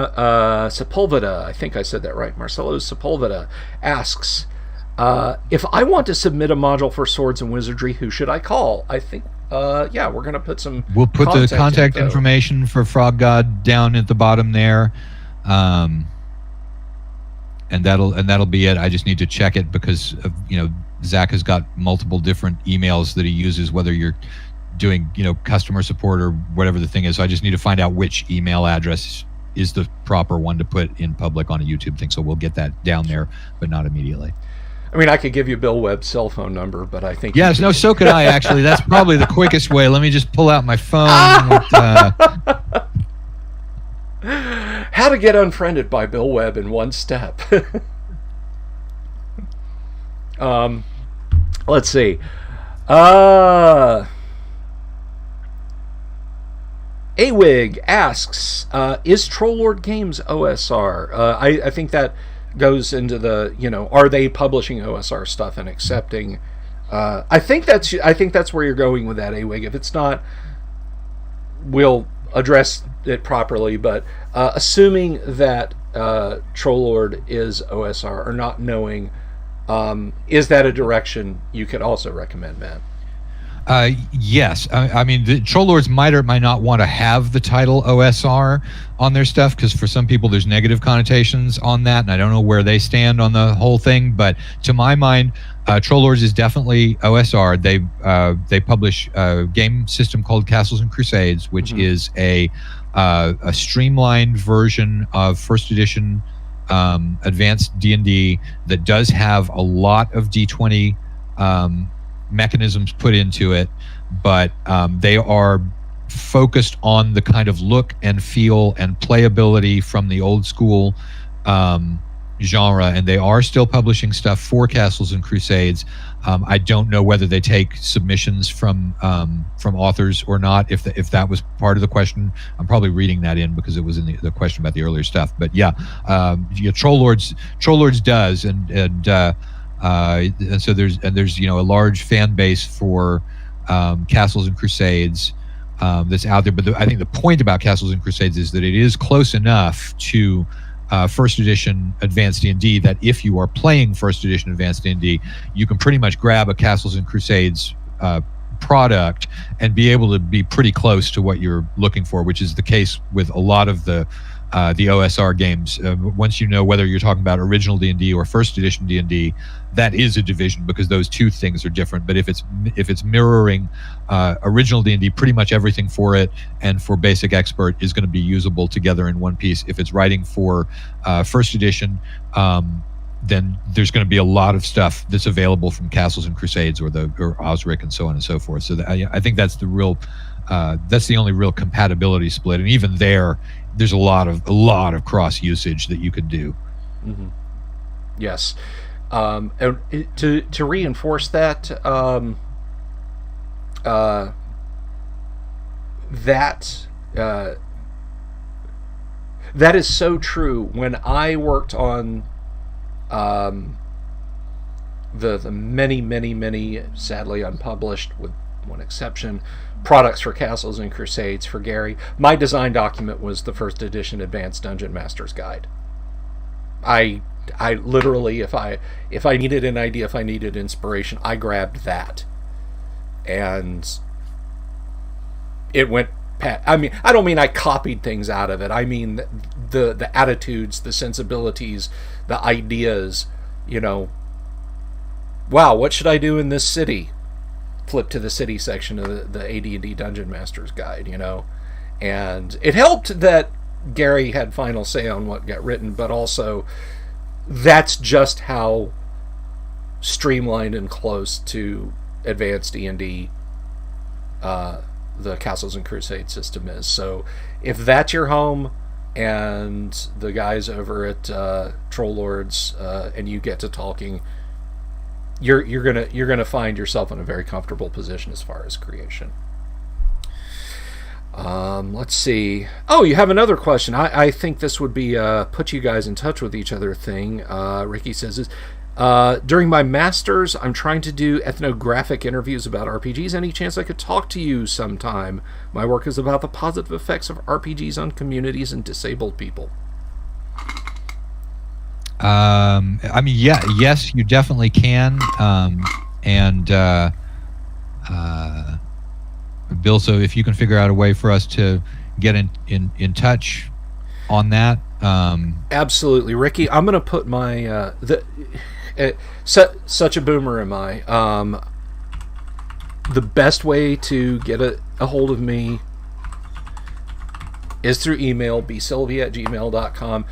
Sepulveda, I think I said that right. Marcelo Sepulveda asks, if I want to submit a module for Swords and Wizardry, who should I call? I think, we're going to put some. We'll put the contact information for Frog God down at the bottom there, and that'll be it. I just need to check it because Zach has got multiple different emails that he uses, whether you're doing customer support or whatever the thing is. So I just need to find out which email address is the proper one to put in public on a YouTube thing. So we'll get that down there, but not immediately. I mean, I could give you Bill Webb's cell phone number, but I think... Yes, so could I, actually. That's probably the quickest way. Let me just pull out my phone. How to get unfriended by Bill Webb in one step. Let's see. Awig asks, is Troll Games OSR? I think that goes into the, are they publishing OSR stuff and accepting? I think that's where you're going with that, Awig. If it's not, we'll address it properly. But assuming that Troll is OSR, or not knowing, is that a direction you could also recommend, Matt? Yes, I mean the troll lords might or might not want to have the title OSR on their stuff because for some people there's negative connotations on that, and I don't know where they stand on the whole thing. But to my mind, troll lords is definitely OSR. They publish a game system called Castles and Crusades, which is a streamlined version of first edition advanced D&D that does have a lot of D20 mechanisms put into it, but they are focused on the kind of look and feel and playability from the old school genre, and they are still publishing stuff for Castles and Crusades. I don't know whether they take submissions from authors or not. If that was part of the question, I'm probably reading that in because it was in the question about the earlier stuff. But yeah, Troll Lords does, and so there's a large fan base for Castles and Crusades that's out there. But I think the point about Castles and Crusades is that it is close enough to first edition advanced D&D that if you are playing first edition advanced D&D, you can pretty much grab a Castles and Crusades product and be able to be pretty close to what you're looking for, which is the case with a lot of the OSR games. Once you know whether you're talking about original D&D or first edition D&D, that is a division because those two things are different. But if it's mirroring original D&D, pretty much everything for it and for basic expert is going to be usable together in one piece. If it's writing for first edition, then there's going to be a lot of stuff that's available from Castles and Crusades or Osric and so on and so forth. So I think that's the only real compatibility split, and even there's a lot of cross usage that you could do. Mm-hmm. Yes, and to reinforce that, that is so true. When I worked on the many sadly unpublished, with one exception, products for Castles and Crusades for Gary, my design document was the first edition Advanced Dungeon Master's Guide. I literally, if I needed an idea, if I needed inspiration, I grabbed that, and it went past. I mean, I don't mean I copied things out of it. I mean the attitudes, the sensibilities, the ideas. Wow, what should I do in this city? Flip to the city section of the AD&D Dungeon Master's Guide, and it helped that Gary had final say on what got written, but also that's just how streamlined and close to advanced D&D the Castles and Crusade system is. So if that's your home and the guys over at Troll Lords and you get to talking, you're gonna find yourself in a very comfortable position as far as creation. Let's see. Oh, you have another question. I think this would be put you guys in touch with each other thing. Ricky says, during my master's, I'm trying to do ethnographic interviews about RPGs. Any chance I could talk to you sometime? My work is about the positive effects of RPGs on communities and disabled people. I mean, yes, you definitely can. Bill, so if you can figure out a way for us to get in touch on that. Absolutely, Ricky. I'm going to put my such a boomer am I. The best way to get a hold of me is through email, bsylvia@gmail.com.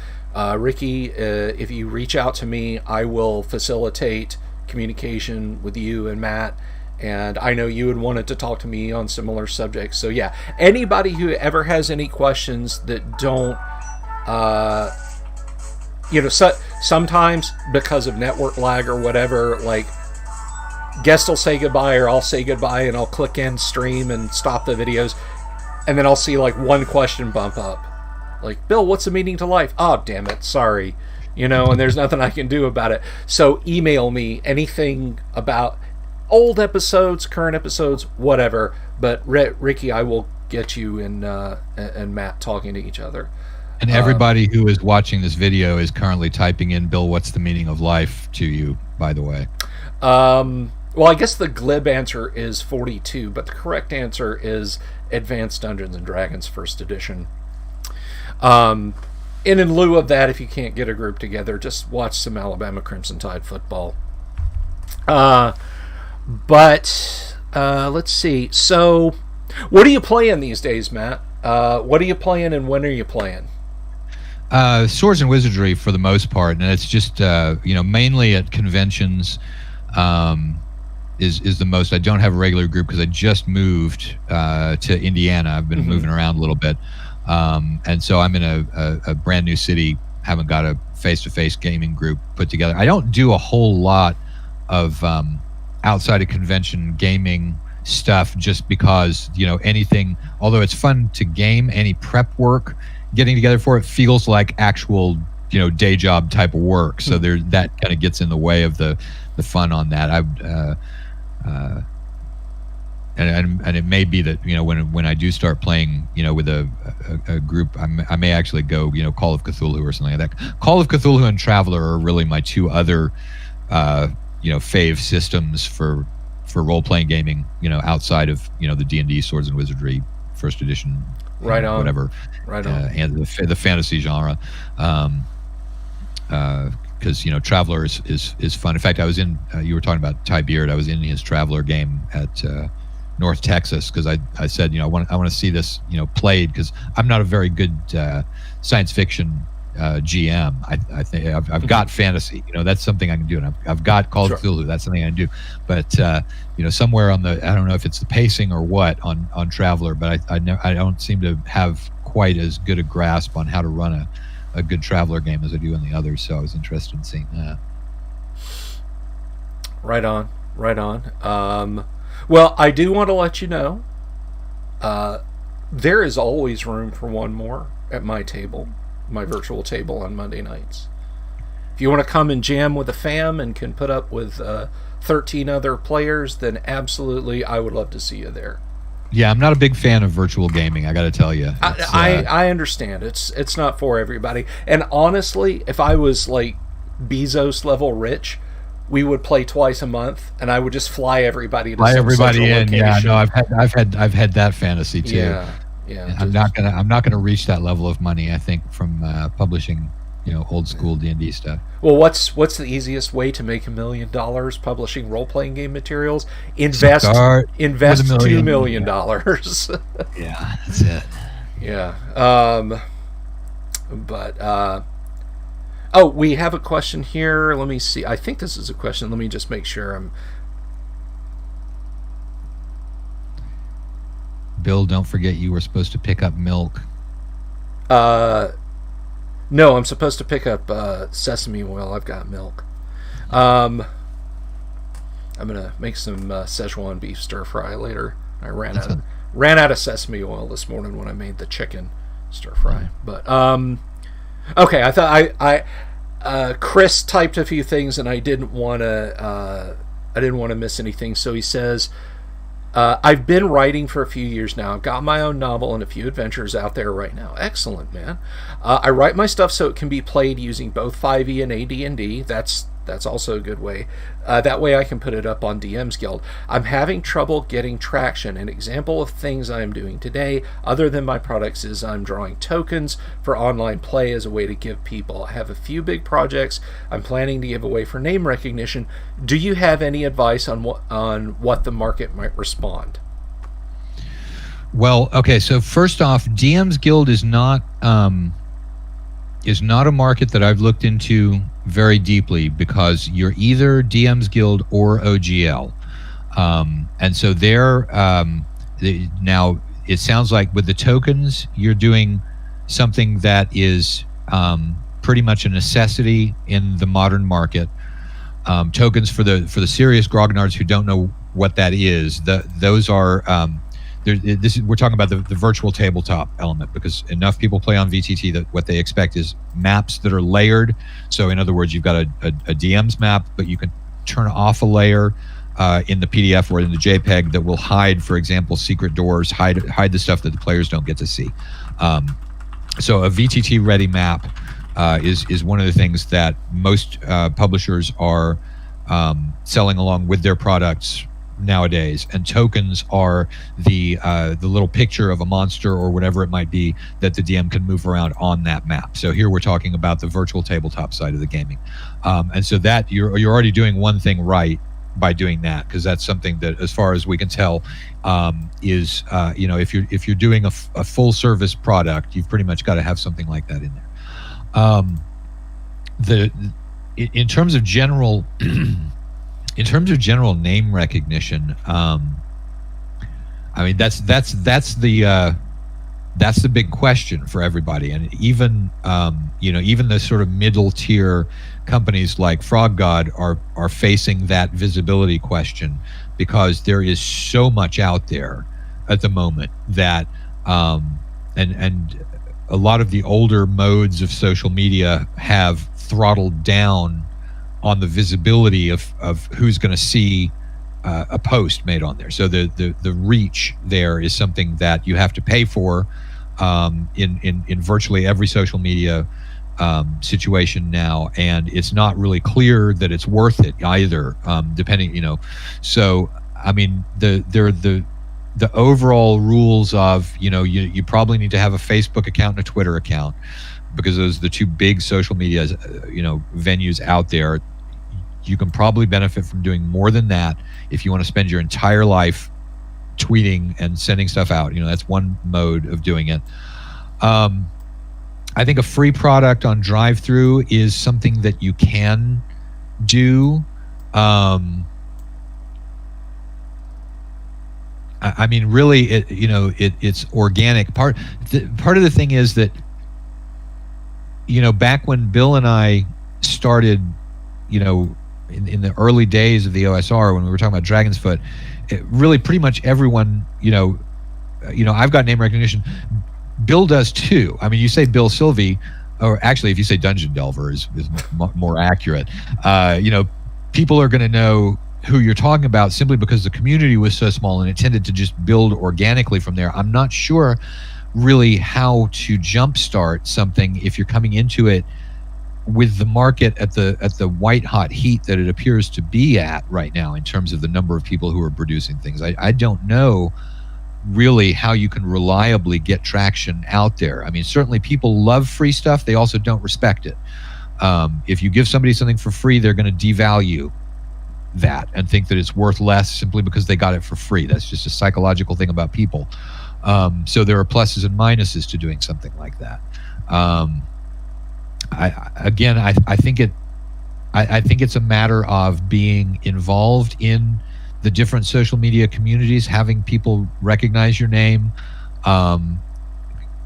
Ricky, if you reach out to me, I will facilitate communication with you and Matt, and I know you would want to talk to me on similar subjects. So yeah, anybody who ever has any questions that don't sometimes because of network lag or whatever, like guests will say goodbye or I'll say goodbye and I'll click end stream and stop the videos, and then I'll see like one question bump up, like, Bill, what's the meaning to life? Oh, damn it, sorry. And there's nothing I can do about it. So email me anything about old episodes, current episodes, whatever. But Ricky, I will get you and Matt talking to each other. And everybody who is watching this video is currently typing in, Bill, what's the meaning of life to you, by the way? Well, I guess the glib answer is 42, but the correct answer is Advanced Dungeons and Dragons First Edition. Um, and in lieu of that, if you can't get a group together, just watch some Alabama Crimson Tide football. But let's see. So, what are you playing these days, Matt? What are you playing, and when are you playing? Swords and Wizardry for the most part, and it's just mainly at conventions. Is the most. I don't have a regular group because I just moved to Indiana. I've been moving around a little bit, and so I'm in a brand new city. Haven't got a face-to-face gaming group put together. I don't do a whole lot of outside of convention gaming stuff, just because anything. Although it's fun to game, any prep work, getting together for it feels like actual day job type of work. So that kind of gets in the way of the fun on that. And it may be that when I do start playing with a group, I may actually go Call of Cthulhu or something like that. Call of Cthulhu and Traveler are really my two other fave systems for role playing gaming. Outside of the D&D Swords and Wizardry First Edition, right on, whatever, right on, and the fantasy genre. Because Traveler is fun. In fact, I was in. You were talking about Ty Beard. I was in his Traveler game at North Texas because I said I want to see this played, because I'm not a very good science fiction GM. I think I've got fantasy. That's something I can do, and I've got Call of Cthulhu. That's something I can do. But somewhere on the, I don't know if it's the pacing or what on Traveler, but I don't seem to have quite as good a grasp on how to run a good Traveler game as I do in the others. So I was interested in seeing that. Right on. Well, I do want to let you know, there is always room for one more at my table, my virtual table on Monday nights. If you want to come and jam with the fam and can put up with 13 other players, then absolutely, I would love to see you there. Yeah, I'm not a big fan of virtual gaming, I got to tell you. I understand. It's not for everybody. And honestly, if I was like Bezos level rich, we would play twice a month, and I would just fly everybody to some central in. location. Yeah, no, I've had that fantasy too. Yeah. I'm not gonna reach that level of money, I think, from publishing old school D&D stuff. Well, what's the easiest way to make $1 million publishing role playing game materials? Invest $2 million. Yeah, that's it. Yeah. We have a question here. Let me see. I think this is a question. Let me just make sure I'm. Bill, don't forget you were supposed to pick up milk. No, I'm supposed to pick up sesame oil. I've got milk. I'm gonna make some Szechuan beef stir fry later. I ran out of sesame oil this morning when I made the chicken stir fry. But okay, I thought Chris typed a few things, and I didn't want to miss anything. So he says, I've been writing for a few years now. I've got my own novel and a few adventures out there right now. Excellent, man. I write my stuff so it can be played using both 5e and AD&D. That's also a good way. That way I can put it up on DM's Guild. I'm having trouble getting traction. An example of things I am doing today, other than my products, is I'm drawing tokens for online play as a way to give people. I have a few big projects I'm planning to give away for name recognition. Do you have any advice on what the market might respond? Well, okay, so first off, DM's Guild is not a market that I've looked into very deeply, because you're either DM's Guild or OGL. And so now it sounds like with the tokens, you're doing something that is pretty much a necessity in the modern market. Tokens for the serious grognards who don't know what that is, those are we're talking about the virtual tabletop element, because enough people play on VTT that what they expect is maps that are layered. So in other words, you've got a DM's map, but you can turn off a layer in the PDF or in the JPEG that will hide, for example, secret doors, hide the stuff that the players don't get to see. So a VTT ready map is one of the things that most publishers are selling along with their products nowadays, and tokens are the little picture of a monster or whatever it might be that the DM can move around on that map. So here we're talking about the virtual tabletop side of the gaming, and so that you're already doing one thing right by doing that, because that's something that, as far as we can tell, is if you're doing a full service product, you've pretty much got to have something like that in there. In terms of general in terms of general name recognition, I mean that's the big question for everybody, and even even the sort of middle tier companies like Frog God are facing that visibility question, because there is so much out there at the moment that and a lot of the older modes of social media have throttled down on the visibility of who's going to see a post made on there. So the reach there is something that you have to pay for in virtually every social media situation now, and it's not really clear that it's worth it either, depending. So I mean, the overall rules of you probably need to have a Facebook account and a Twitter account, because those are the two big social media venues out there. You can probably benefit from doing more than that if you want to spend your entire life tweeting and sending stuff out. That's one mode of doing it. I think a free product on drive-through is something that you can do. I mean, really, it's organic. Part of the thing is that back when Bill and I started, in the early days of the OSR, when we were talking about Dragon's Foot, really pretty much everyone, I've got name recognition. Bill does too. I mean, you say Bill Sylvie, or actually, if you say Dungeon Delver is more accurate. People are going to know who you're talking about simply because the community was so small and it tended to just build organically from there. I'm not sure really how to jumpstart something if you're coming into it with the market at the white hot heat that it appears to be at right now in terms of the number of people who are producing things. I don't know really how you can reliably get traction out there. I mean, certainly people love free stuff. They also don't respect it. If you give somebody something for free, they're going to devalue that and think that it's worth less simply because they got it for free. That's just a psychological thing about people. So there are pluses and minuses to doing something like that. I think it's a matter of being involved in the different social media communities, having people recognize your name.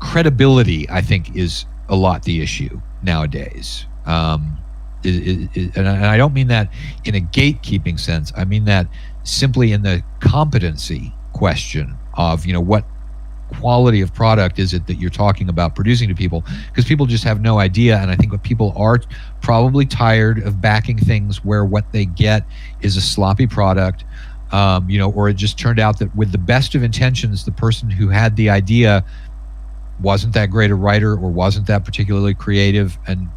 Credibility, I think, is a lot the issue nowadays. And I don't mean that in a gatekeeping sense. I mean that simply in the competency question of, what quality of product is it that you're talking about producing to people, because people just have no idea. And I think what people are probably tired of backing things where what they get is a sloppy product, or it just turned out that with the best of intentions, the person who had the idea wasn't that great a writer or wasn't that particularly creative. And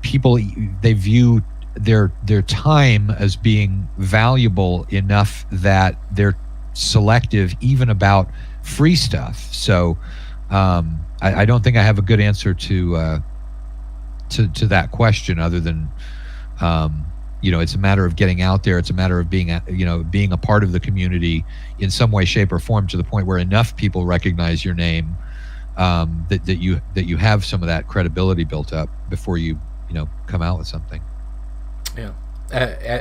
people, they view their time as being valuable enough that they're selective even about free stuff. So I don't think I have a good answer to that question, other than it's a matter of getting out there. It's a matter of being a part of the community in some way, shape, or form, to the point where enough people recognize your name that you have some of that credibility built up before you come out with something. Yeah,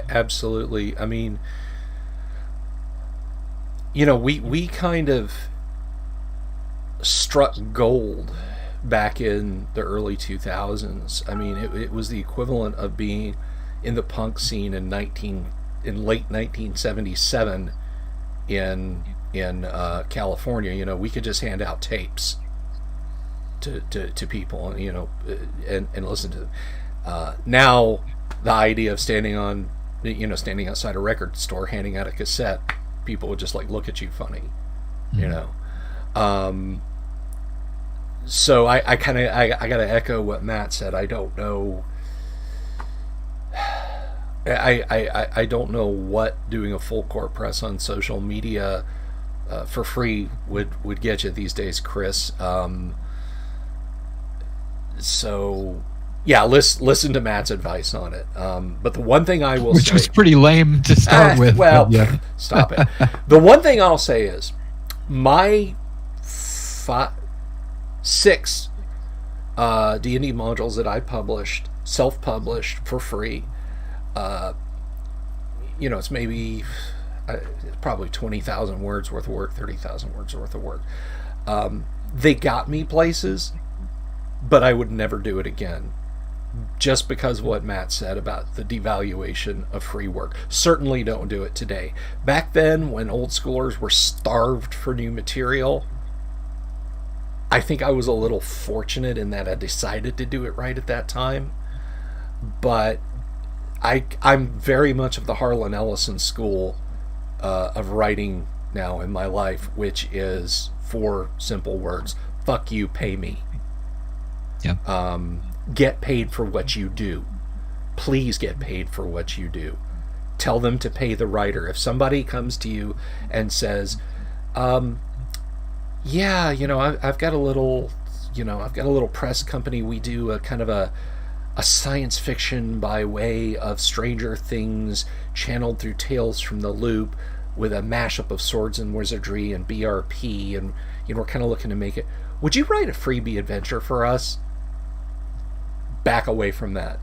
absolutely. I mean, we kind of struck gold back in the early 2000s. I mean, it was the equivalent of being in the punk scene in late 1977 in California. We could just hand out tapes to people, and listen to them. Now the idea of standing outside a record store handing out a cassette, people would just look at you funny, So I gotta echo what Matt said. I don't know. I don't know what doing a full court press on social media for free would get you these days, Chris. So yeah, listen to Matt's advice on it. But the one thing I will Which say, was pretty lame to start with. well, yeah. stop it. The one thing I'll say is my 6 D&D modules that I published, self-published for free. It's maybe it's probably 20,000 words worth of work, 30,000 words worth of work. They got me places, but I would never do it again. Just because of what Matt said about the devaluation of free work. Certainly don't do it today. Back then, when old schoolers were starved for new material, I think I was a little fortunate in that I decided to do it right at that time. But I'm very much of the Harlan Ellison school of writing now in my life, which is 4 simple words: fuck you, pay me. Yeah. Get paid for what you do. Please get paid for what you do. Tell them to pay the writer. If somebody comes to you and says, yeah, I've got a little press company. We do a kind of a science fiction by way of Stranger Things channeled through Tales from the Loop with a mashup of swords and wizardry and BRP, and we're kind of looking to make it. Would you write a freebie adventure for us? Back away from that.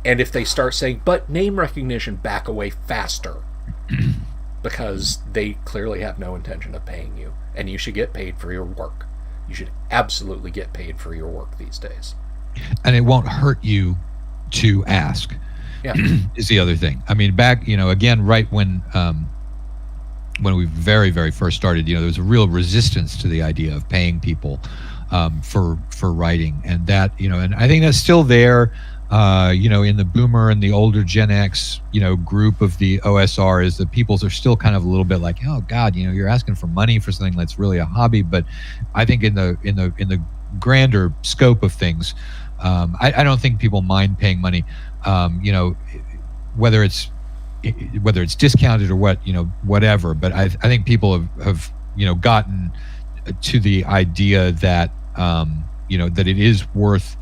And if they start saying, but name recognition, back away faster. Because they clearly have no intention of paying you. And you should get paid for your work. You should absolutely get paid for your work these days. And it won't hurt you to ask. Yeah. Is the other thing. I mean, back, again, right when we very, very first started, there was a real resistance to the idea of paying people for writing, and that, and I think that's still there, in the boomer and the older Gen X, group of the OSR, is that people are still kind of a little bit like, oh God, you're asking for money for something that's really a hobby. But I think in the grander scope of things, I don't think people mind paying money, whether it's discounted or whatever. But I think people have gotten to the idea that that it is worth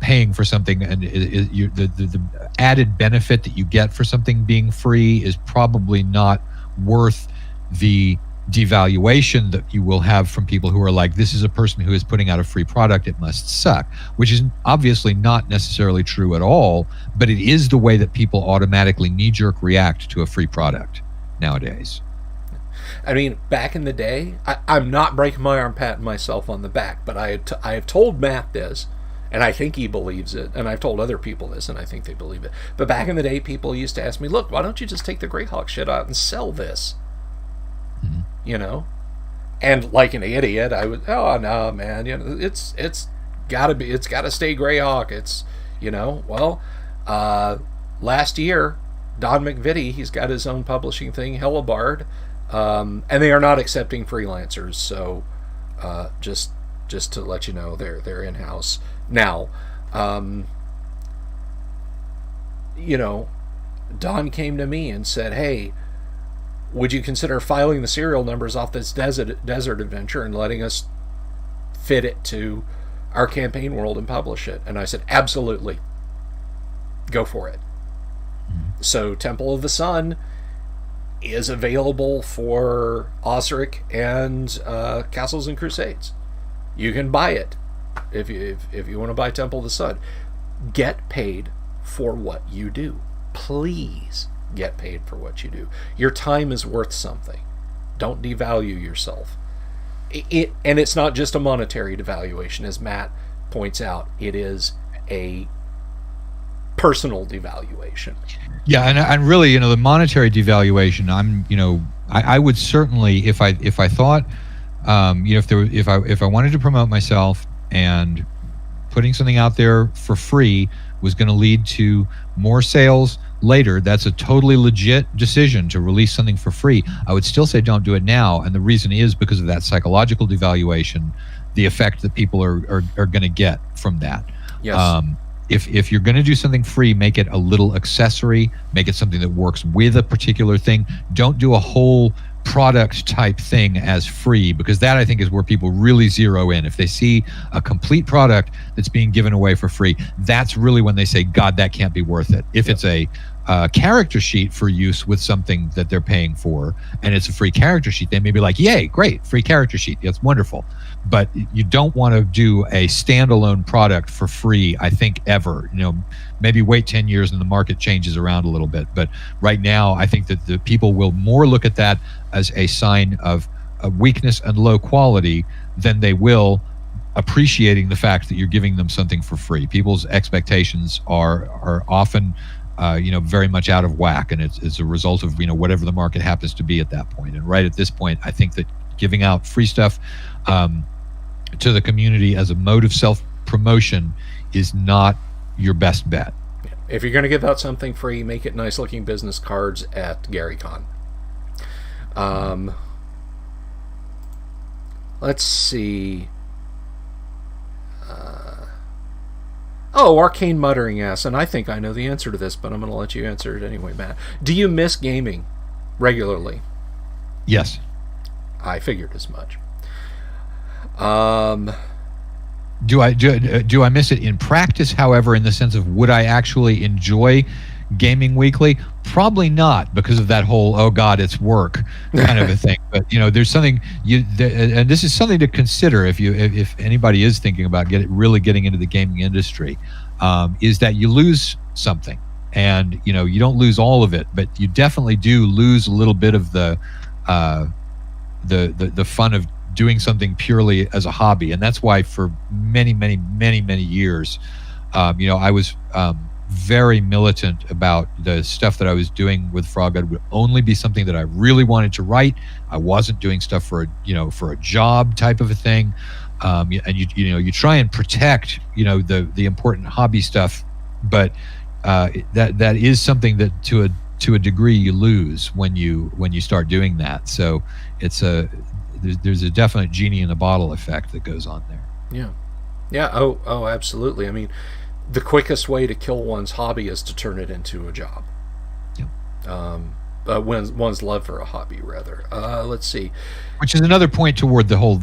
paying for something, and the added benefit that you get for something being free is probably not worth the devaluation that you will have from people who are like, this is a person who is putting out a free product, it must suck, which is obviously not necessarily true at all, but it is the way that people automatically knee-jerk react to a free product nowadays. I mean, back in the day, I'm not breaking my arm patting myself on the back, but I have told Matt this, and I think he believes it, and I've told other people this, and I think they believe it. But back in the day, people used to ask me, look, why don't you just take the Greyhawk shit out and sell this? Mm-hmm. And like an idiot, I would, oh no, man, it's gotta stay Greyhawk. It's, last year, Don McVitie, he's got his own publishing thing, Hellebard, and they are not accepting freelancers. So, just to let you know, they're in house now. Don came to me and said, hey, would you consider filing the serial numbers off this desert adventure and letting us fit it to our campaign world and publish it? And I said, absolutely. Go for it. Mm-hmm. So Temple of the Sun is available for Osric and Castles and Crusades. You can buy it if you want to buy Temple of the Sun. Get paid for what you do. Please get paid for what you do. Your time is worth something. Don't devalue yourself. And it's not just a monetary devaluation, as Matt points out. It is a personal devaluation. Yeah, and really, the monetary devaluation. I would certainly, if I thought, if I wanted to promote myself and putting something out there for free was going to lead to more sales later, that's a totally legit decision to release something for free. I would still say don't do it now, and the reason is because of that psychological devaluation, the effect that people are going to get from that. Yes. if you're going to do something free, make it a little accessory, make it something that works with a particular thing. Don't do a whole product type thing as free, because that, I think, is where people really zero in. If they see a complete product that's being given away for free, that's really when they say, God, that can't be worth it. If it's a character sheet for use with something that they're paying for, and it's a free character sheet, they may be like, yay, great, free character sheet, that's wonderful. But you don't want to do a standalone product for free, I think, ever. Maybe wait 10 years and the market changes around a little bit. But right now, I think that the people will more look at that as a sign of weakness and low quality than they will appreciating the fact that you're giving them something for free. People's expectations are often very much out of whack, and it's a result of whatever the market happens to be at that point. And right at this point, I think that giving out free stuff to the community as a mode of self-promotion is not your best bet. If you're going to give out something free, make it nice looking business cards at GaryCon. Let's see. Arcane Muttering asks, and I think I know the answer to this, but I'm going to let you answer it anyway, Matt. Do you miss gaming regularly? Yes. I figured as much. Do I miss it in practice, however, in the sense of would I actually enjoy gaming weekly? Probably not, because of that whole, oh God, it's work kind of a thing. But there's something and this is something to consider if anybody is thinking about really getting into the gaming industry, is that you lose something, and you don't lose all of it, but you definitely do lose a little bit of the fun of doing something purely as a hobby. And that's why for many years, I was very militant about the stuff that I was doing with Frog God would only be something that I really wanted to write. I wasn't doing stuff for a job type of a thing. And you try and protect the important hobby stuff, but that is something that to a degree you lose when you start doing that. So there's a definite genie in a bottle effect that goes on there. Yeah. Oh, absolutely. I mean, the quickest way to kill one's hobby is to turn it into a job. Yeah. One's love for a hobby, rather. Let's see. Which is another point toward the whole,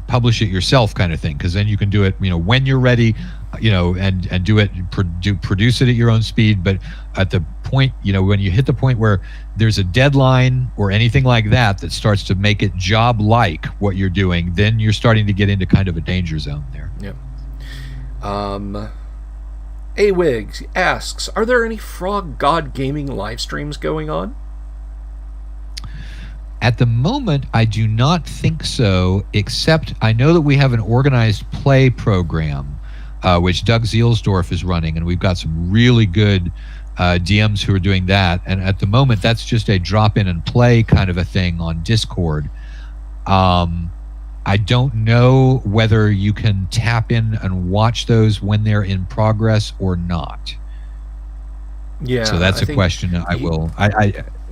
publish it yourself kind of thing, because then you can do it, when you're ready, and do it, produce it at your own speed. But at the point, when you hit the point where there's a deadline or anything like that starts to make it job-like what you're doing, then you're starting to get into kind of a danger zone there. Yeah. A-Wigs asks, are there any Frog God gaming live streams going on? At the moment, I do not think so, except I know that we have an organized play program, which Doug Zielsdorf is running, and we've got some really good DMs who are doing that. And at the moment, that's just a drop-in and play kind of a thing on Discord. I don't know whether you can tap in and watch those when they're in progress or not. Yeah. So that's a question that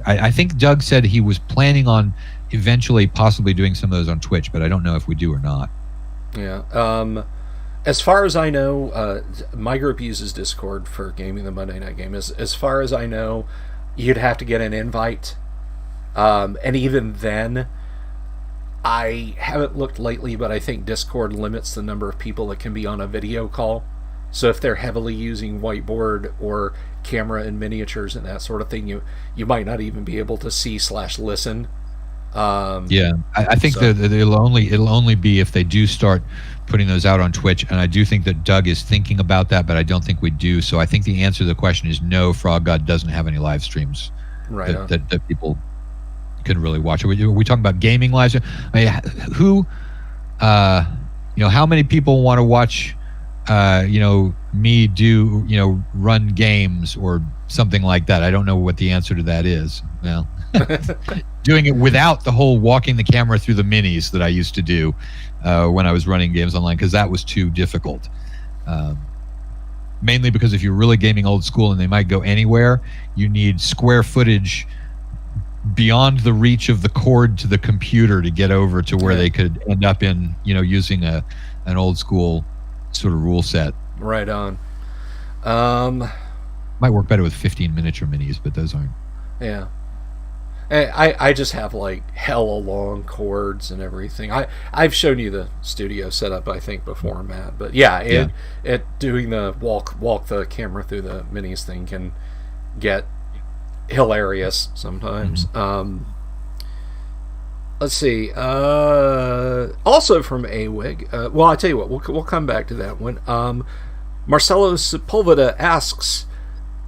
I think Doug said he was planning on eventually possibly doing some of those on Twitch, but I don't know if we do or not. Yeah. As far as I know, my group uses Discord for gaming the Monday Night Game. As far as I know, you'd have to get an invite. And even then, I haven't looked lately, but I think Discord limits the number of people that can be on a video call. So if they're heavily using whiteboard or camera and miniatures and that sort of thing, you might not even be able to see/listen. I think that it'll only be if they do start putting those out on Twitch, and I do think that Doug is thinking about that, but I don't think we do. So I think the answer to the question is no. Frog God doesn't have any live streams that people can really watch. Are we talking about gaming live stream? I mean, who, how many people want to watch, me do, run games or something like that? I don't know what the answer to that is. Well, doing it without the whole walking the camera through the minis that I used to do when I was running games online, because that was too difficult. Mainly because if you're really gaming old school and they might go anywhere, you need square footage beyond the reach of the cord to the computer to get over to where they could end up in, using an old school sort of rule set. Right on. Um, Might work better with 15 miniature minis, but those aren't. yeah. I just have like hella long cords and everything. I've shown you the studio setup I think before, Matt. But yeah, Yeah. it doing the walk the camera through the minis thing can get hilarious sometimes. Mhm. Let's see. Also from AWIG. Well, I tell you what, we'll come back to that one. Marcelo Sepulveda asks,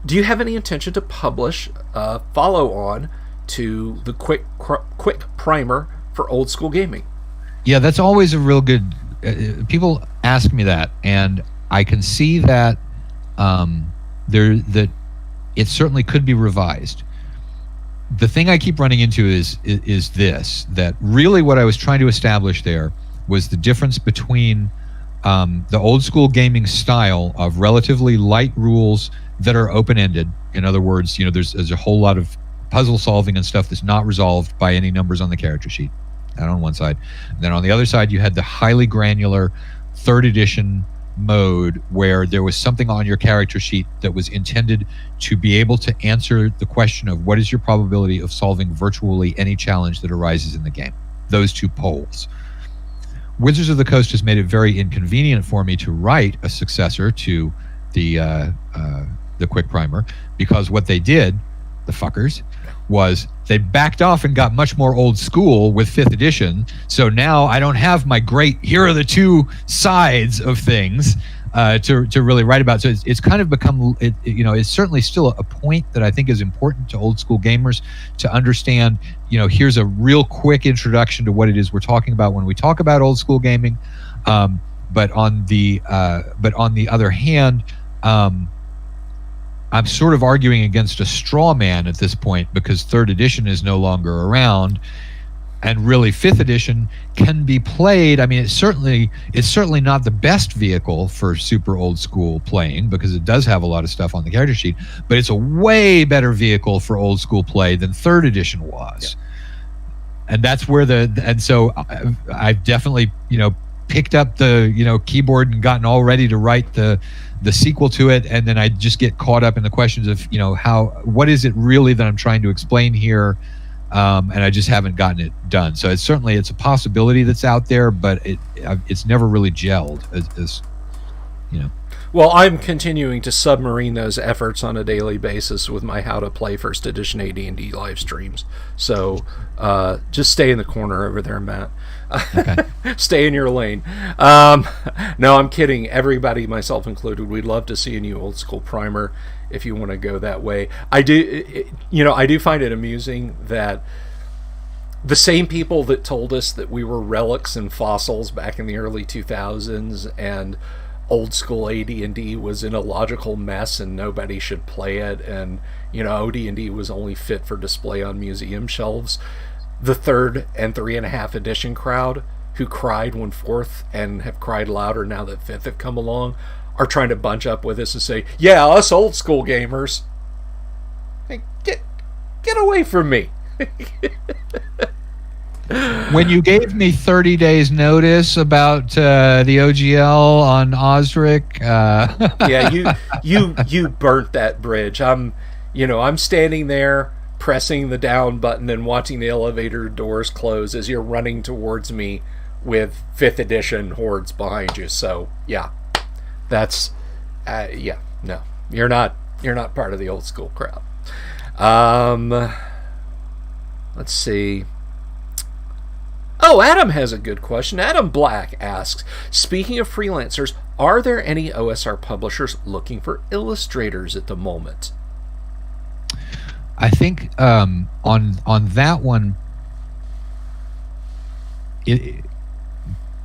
"Do you have any intention to publish a follow-on to the quick primer for old school gaming?" Yeah, that's always a real good. People ask me that, and I can see that that it certainly could be revised. The thing I keep running into is this: that really what I was trying to establish there was the difference between the old school gaming style of relatively light rules that are open-ended. In other words, there's a whole lot of puzzle solving and stuff that's not resolved by any numbers on the character sheet. That on one side. And then on the other side, you had the highly granular third edition mode where there was something on your character sheet that was intended to be able to answer the question of what is your probability of solving virtually any challenge that arises in the game. Those two poles. Wizards of the Coast has made it very inconvenient for me to write a successor to the quick primer, because what they did, the fuckers, was they backed off and got much more old school with 5th edition. So now I don't have my great, here are the two sides of things to really write about. So it's kind of become, it's certainly still a point that I think is important to old school gamers to understand. Here's a real quick introduction to what it is we're talking about when we talk about old school gaming. But on the other hand, I'm sort of arguing against a straw man at this point, because 3rd edition is no longer around, and really 5th edition can be played. I mean, it's certainly not the best vehicle for super old school playing, because it does have a lot of stuff on the character sheet, but it's a way better vehicle for old school play than 3rd edition was. Yeah. And that's where so I've definitely, picked up the, keyboard and gotten all ready to write the sequel to it, and then I just get caught up in the questions of what is it really that I'm trying to explain here, and I just haven't gotten it done. So it's a possibility that's out there, but it's never really gelled as. Well, I'm continuing to submarine those efforts on a daily basis with my How to Play First Edition AD&D live streams. So just stay in the corner over there, Matt. Okay. Stay in your lane. No, I'm kidding. Everybody, myself included, we'd love to see a new old school primer if you want to go that way. I do find it amusing that the same people that told us that we were relics and fossils back in the early 2000s and old school AD&D was in a logical mess and nobody should play it, and OD&D was only fit for display on museum shelves, the 3rd and 3.5 edition crowd who cried when 4th and have cried louder now that 5th have come along are trying to bunch up with us and say, yeah, us old school gamers, hey, get away from me. When you gave me 30 days notice about the OGL on Osric, yeah, you burnt that bridge. I'm standing there pressing the down button and watching the elevator doors close as you're running towards me with 5th edition hordes behind you. So yeah, that's no, you're not part of the old school crowd. Let's see. Oh, Adam has a good question. Adam Black asks, speaking of freelancers, are there any OSR publishers looking for illustrators at the moment? I think on that one,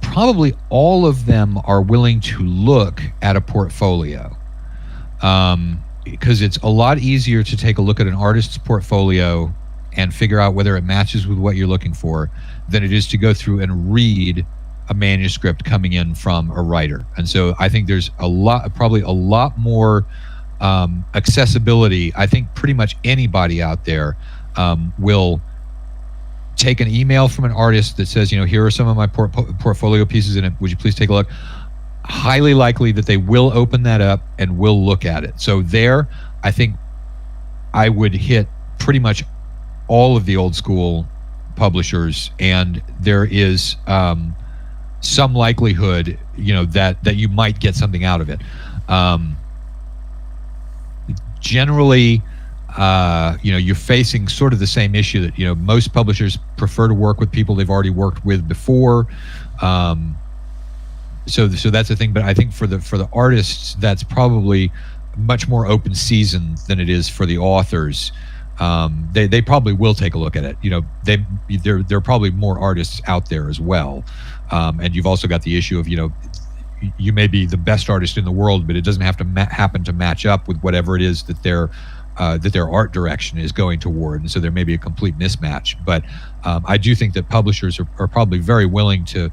probably all of them are willing to look at a portfolio, because it's a lot easier to take a look at an artist's portfolio and figure out whether it matches with what you're looking for than it is to go through and read a manuscript coming in from a writer. And so I think there's probably a lot more accessibility. I think pretty much anybody out there will take an email from an artist that says, here are some of my portfolio pieces in it. Would you please take a look? highly likely that they will open that up and will look at it. So there, I think I would hit pretty much all of the old school publishers, and there is some likelihood, that you might get something out of it. Generally, you're facing sort of the same issue that most publishers prefer to work with people they've already worked with before. So that's the thing. But I think for the artists, that's probably much more open season than it is for the authors. They probably will take a look at it. There are probably more artists out there as well, and you've also got the issue of you may be the best artist in the world, but it doesn't have to happen to match up with whatever it is that their art direction is going toward, and so there may be a complete mismatch. But I do think that publishers are probably very willing to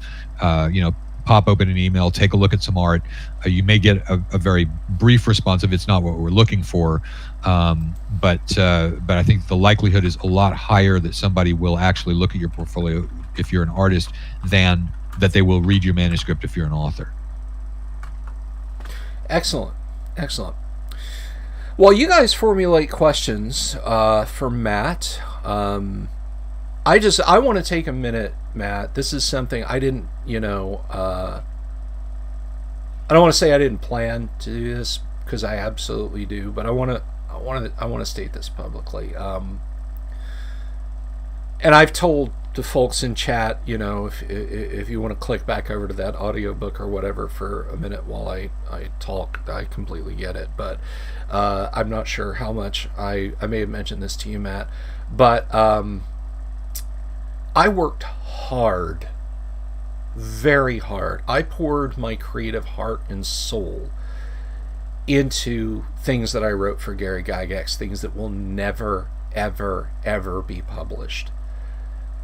pop open an email, take a look at some art. You may get a very brief response if it's not what we're looking for, but I think the likelihood is a lot higher that somebody will actually look at your portfolio if you're an artist than that they will read your manuscript if you're an author. Excellent. Well, you guys formulate questions for Matt. I want to take a minute, Matt. This is something I didn't, I don't want to say I didn't plan to do this, because I absolutely do, but I want to state this publicly. And I've told the folks in chat, if you want to click back over to that audiobook or whatever for a minute while I talk, I completely get it. But I'm not sure how much I may have mentioned this to you, Matt, but I worked hard, very hard. I poured my creative heart and soul into things that I wrote for Gary Gygax, things that will never, ever, ever be published.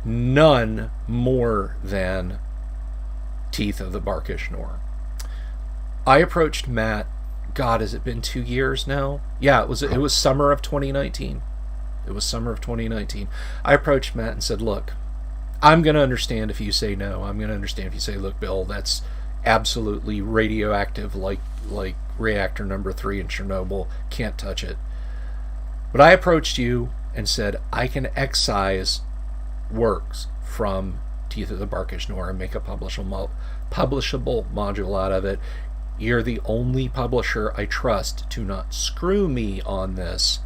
None more than Teeth of the Barkish Nor. I approached Matt, God, has it been 2 years now? Yeah, it was summer of 2019. It was summer of 2019. I approached Matt and said, look, I'm going to understand if you say no. I'm going to understand if you say, look, Bill, that's absolutely radioactive, like reactor number 3 in Chernobyl. Can't touch it. But I approached you and said, I can excise works from Teeth of the Barkish Nor and make a publishable module out of it. You're the only publisher I trust to not screw me on this.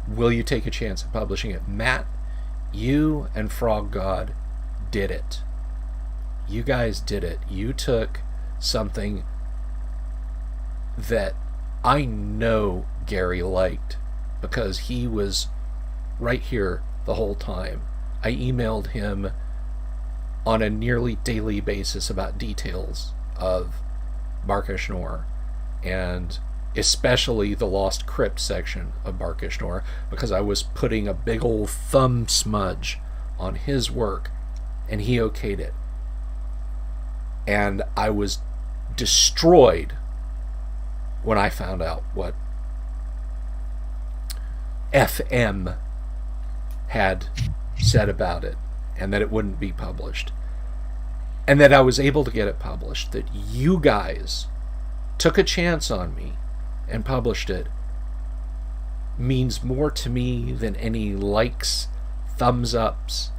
Will you take a chance at publishing it? Matt, you and Frog God did it. You guys did it. You took something that I know Gary liked, because he was right here the whole time. I emailed him on a nearly daily basis about details of Barkish Nor, and especially the Lost Crypt section of Barkish Nor, because I was putting a big old thumb smudge on his work, and he okayed it. And I was destroyed when I found out what FM had said about it, and that it wouldn't be published, and that I was able to get it published, that you guys took a chance on me and published it, means more to me than any likes, thumbs ups,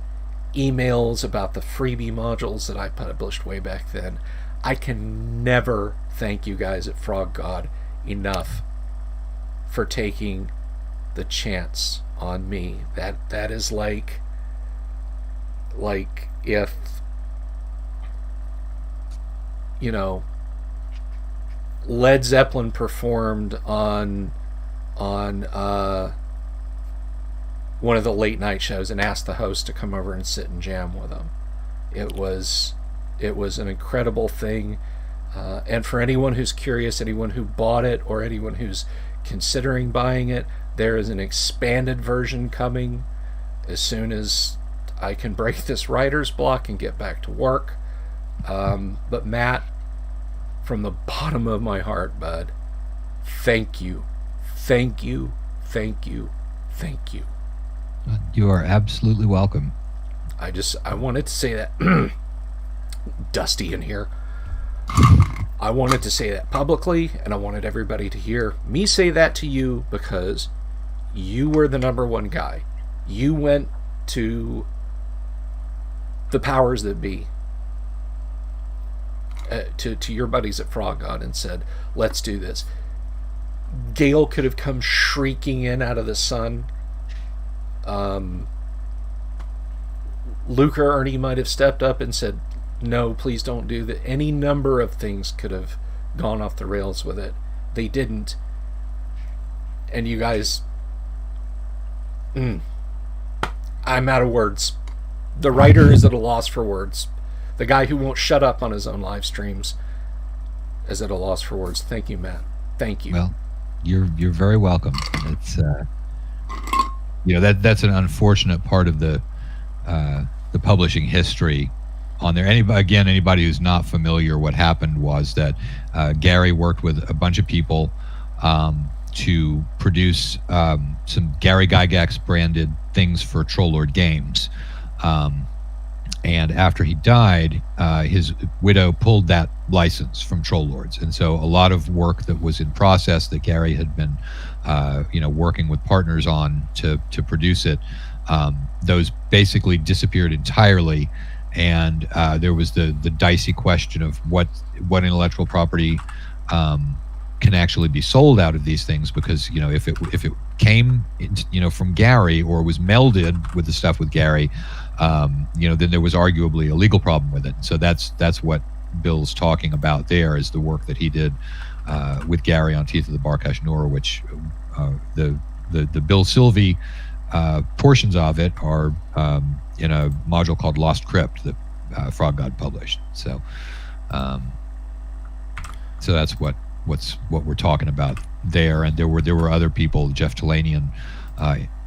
emails about the freebie modules that I published way back then. I can never thank you guys at Frog God enough for taking the chance on me. That is like if Led Zeppelin performed on one of the late night shows and asked the host to come over and sit and jam with them. It was an incredible thing, and for anyone who's curious, anyone who bought it or anyone who's considering buying it, there is an expanded version coming as soon as I can break this writer's block and get back to work. But Matt, from the bottom of my heart, bud, thank you. Thank you. Thank you. Thank you. You are absolutely welcome. I wanted to say that. Dusty in here. I wanted to say that publicly, and I wanted everybody to hear me say that to you because you were the number one guy. You went to the powers that be, to your buddies at Frog God, and said, let's do this. Gale could have come shrieking in out of the sun. Luke or Ernie might have stepped up and said, no, please don't do that. Any number of things could have gone off the rails with it. They didn't. And you guys... I'm out of words. The writer is at a loss for words. The guy who won't shut up on his own live streams is at a loss for words. Thank you, Matt. Thank you. Well, you're very welcome. It's that's an unfortunate part of the publishing history on there. Anybody who's not familiar, what happened was that Gary worked with a bunch of people to produce some Gary Gygax branded things for Troll Lord Games. And after he died, his widow pulled that license from Troll Lords. And so a lot of work that was in process that Gary had been working with partners on to produce it, those basically disappeared entirely. And there was the dicey question of what intellectual property can actually be sold out of these things, because if it came from Gary or was melded with the stuff with Gary, then there was arguably a legal problem with it. So that's what Bill's talking about there, is the work that he did with Gary on Teeth of the Barkash Nora, which the Bill Sylvie portions of it are in a module called Lost Crypt that Frog God published. So that's what we're talking about there. And there were other people. Jeff Talanian,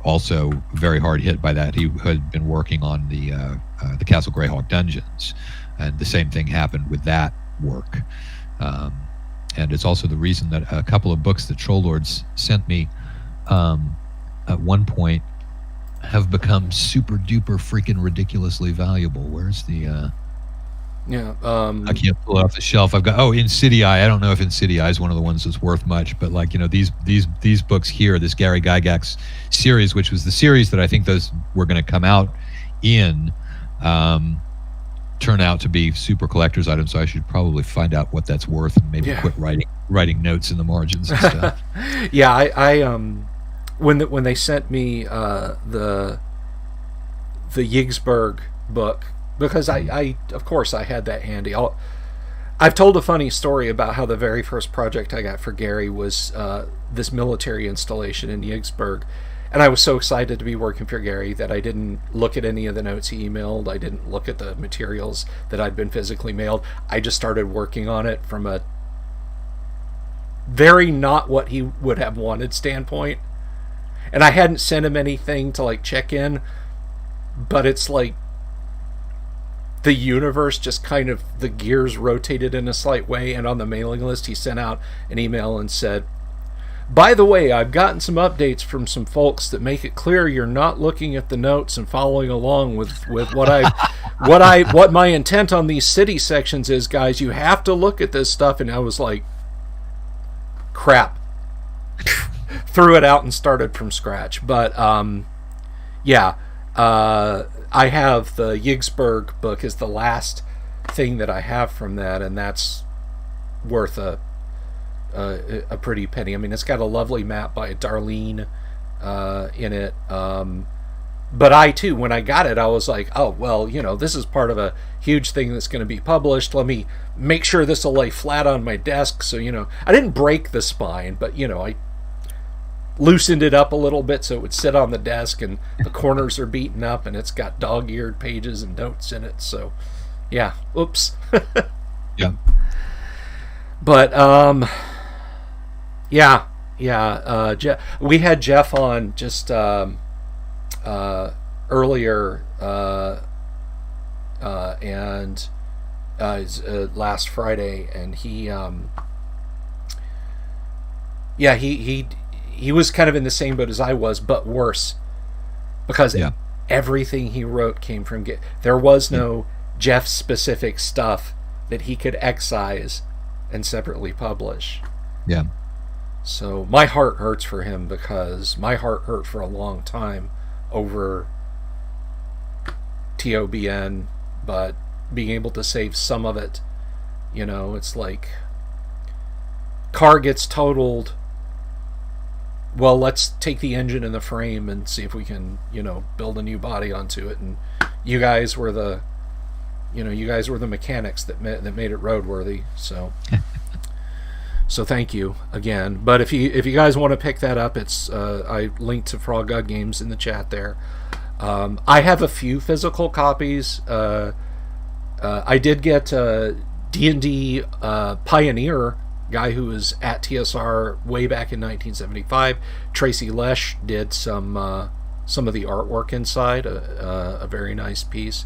also very hard hit by that. He had been working on the Castle Greyhawk dungeons, and the same thing happened with that work. And it's also the reason that a couple of books that Troll Lords sent me at one point have become super duper freaking ridiculously valuable. Where's the I can't pull it off the shelf. I've got Insidii. I don't know if Insidii is one of the ones that's worth much, but these books here, this Gary Gygax series, which was the series that I think those were going to come out in, turn out to be super collector's items. So I should probably find out what that's worth and maybe quit writing notes in the margins and stuff. Yeah, I when they sent me the Yigsburg book, because I of course I had that handy. I've told a funny story about how the very first project I got for Gary was this military installation in Yigsburg, and I was so excited to be working for Gary that I didn't look at any of the notes he emailed. I didn't look at the materials that I'd been physically mailed. I just started working on it from a very not what he would have wanted standpoint. And I hadn't sent him anything to check in, but it's like the universe just kind of, the gears rotated in a slight way, and on the mailing list he sent out an email and said, by the way, I've gotten some updates from some folks that make it clear you're not looking at the notes and following along with what my intent on these city sections is, guys. You have to look at this stuff. And I was like, crap. Threw it out and started from scratch. But I have the Yigsburg book is the last thing that I have from that, and that's worth a pretty penny. I mean, it's got a lovely map by Darlene in it. But I too, when I got it, I was like, oh well, this is part of a huge thing that's going to be published. Let me make sure this will lay flat on my desk. So I didn't break the spine, but I loosened it up a little bit so it would sit on the desk, and the corners are beaten up, and it's got dog-eared pages and notes in it. So yeah, oops. Yeah. But we had Jeff on just earlier and last Friday, and he was kind of in the same boat as I was, but worse, because everything he wrote came from there was no Jeff specific stuff that he could excise and separately publish. Yeah. So my heart hurts for him, because my heart hurt for a long time over TOBN, but being able to save some of it, it's like car gets totaled. Well, let's take the engine and the frame and see if we can, build a new body onto it. And you guys were the mechanics that made it roadworthy. So, so thank you again. But if you guys want to pick that up, it's I linked to Frog God Games in the chat there. I have a few physical copies. I did get D&D Pioneer guy who was at TSR way back in 1975. Tracy Lesh did some of the artwork inside, a very nice piece.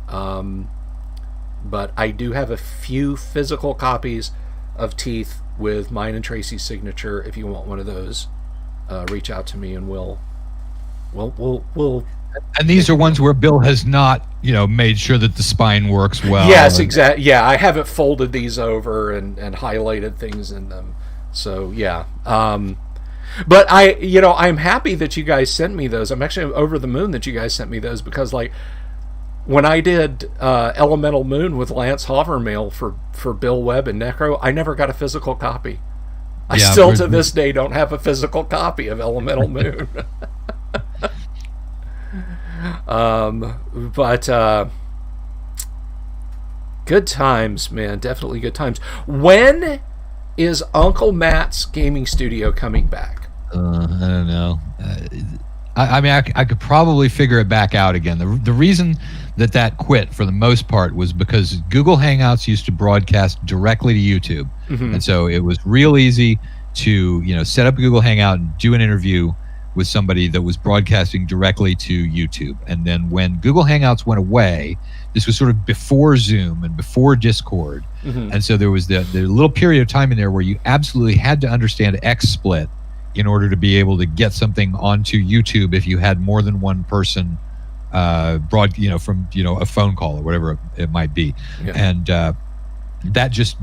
But I do have a few physical copies of Teeth with mine and Tracy's signature. If you want one of those, reach out to me and we'll. And these are ones where Bill has not, made sure that the spine works well. Yes, exactly. Yeah, I haven't folded these over and highlighted things in them. So yeah. But I'm happy that you guys sent me those. I'm actually over the moon that you guys sent me those, because like when I did Elemental Moon with Lance Hovermail for Bill Webb and Necro, I never got a physical copy. I still to this day don't have a physical copy of Elemental Moon. But good times, man. Definitely good times. When is Uncle Matt's gaming studio coming back? I don't know. I could probably figure it back out again. The reason that quit for the most part was because Google Hangouts used to broadcast directly to YouTube. Mm-hmm. And so it was real easy to, set up a Google Hangout and do an interview with somebody that was broadcasting directly to YouTube. And then when Google Hangouts went away, this was sort of before Zoom and before Discord. Mm-hmm. And so there was the little period of time in there where you absolutely had to understand XSplit in order to be able to get something onto YouTube if you had more than one person from a phone call or whatever it might be. Yeah. And that just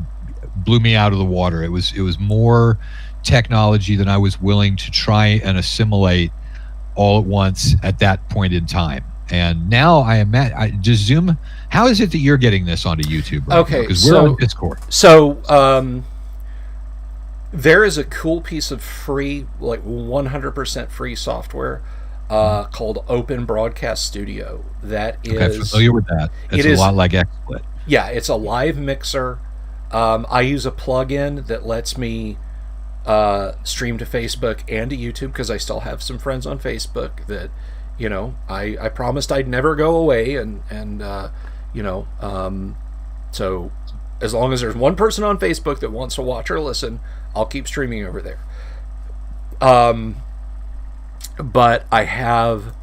blew me out of the water. It was more technology than I was willing to try and assimilate all at once at that point in time. And now I am just Zoom. How is it that you're getting this onto YouTube right now? Because we're on Discord. So there is a cool piece of free, like 100% free software called Open Broadcast Studio. That is... Okay, familiar with that. It's a lot like XSplit. Yeah, it's a live mixer. I use a plugin that lets me stream to Facebook and to YouTube, because I still have some friends on Facebook that, I promised I'd never go away, and so as long as there's one person on Facebook that wants to watch or listen, I'll keep streaming over there. But I have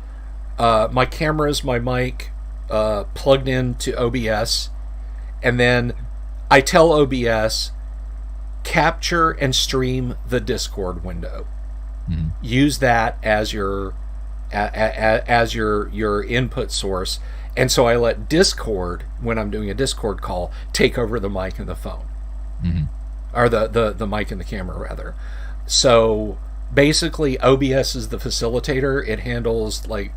my cameras, my mic plugged into OBS, and then I tell OBS, capture and stream the Discord window. Mm-hmm. Use that as your input source. And so I let Discord, when I'm doing a Discord call, take over the mic and the phone. Mm-hmm. Or the mic and the camera, rather. So basically OBS is the facilitator. It handles like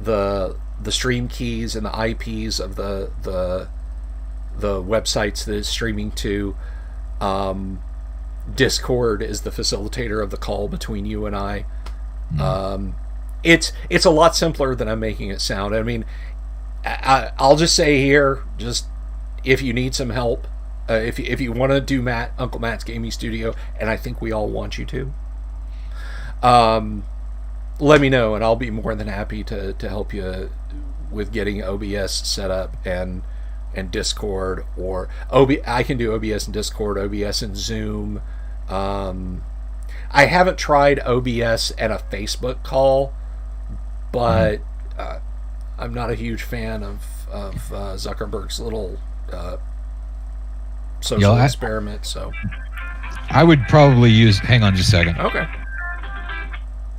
the stream keys and the IPs of the websites that it's streaming to. Discord is the facilitator of the call between you and I. Mm. It's a lot simpler than I'm making it sound. I mean, I'll just say here, just if you need some help, if you want to do Uncle Matt's Gaming Studio, and I think we all want you to, let me know, and I'll be more than happy to help you with getting OBS set up and Discord, or I can do OBS and Discord, OBS and Zoom. I haven't tried OBS and a Facebook call, but I'm not a huge fan of Zuckerberg's little social experiment. So I would probably use. Hang on just a second.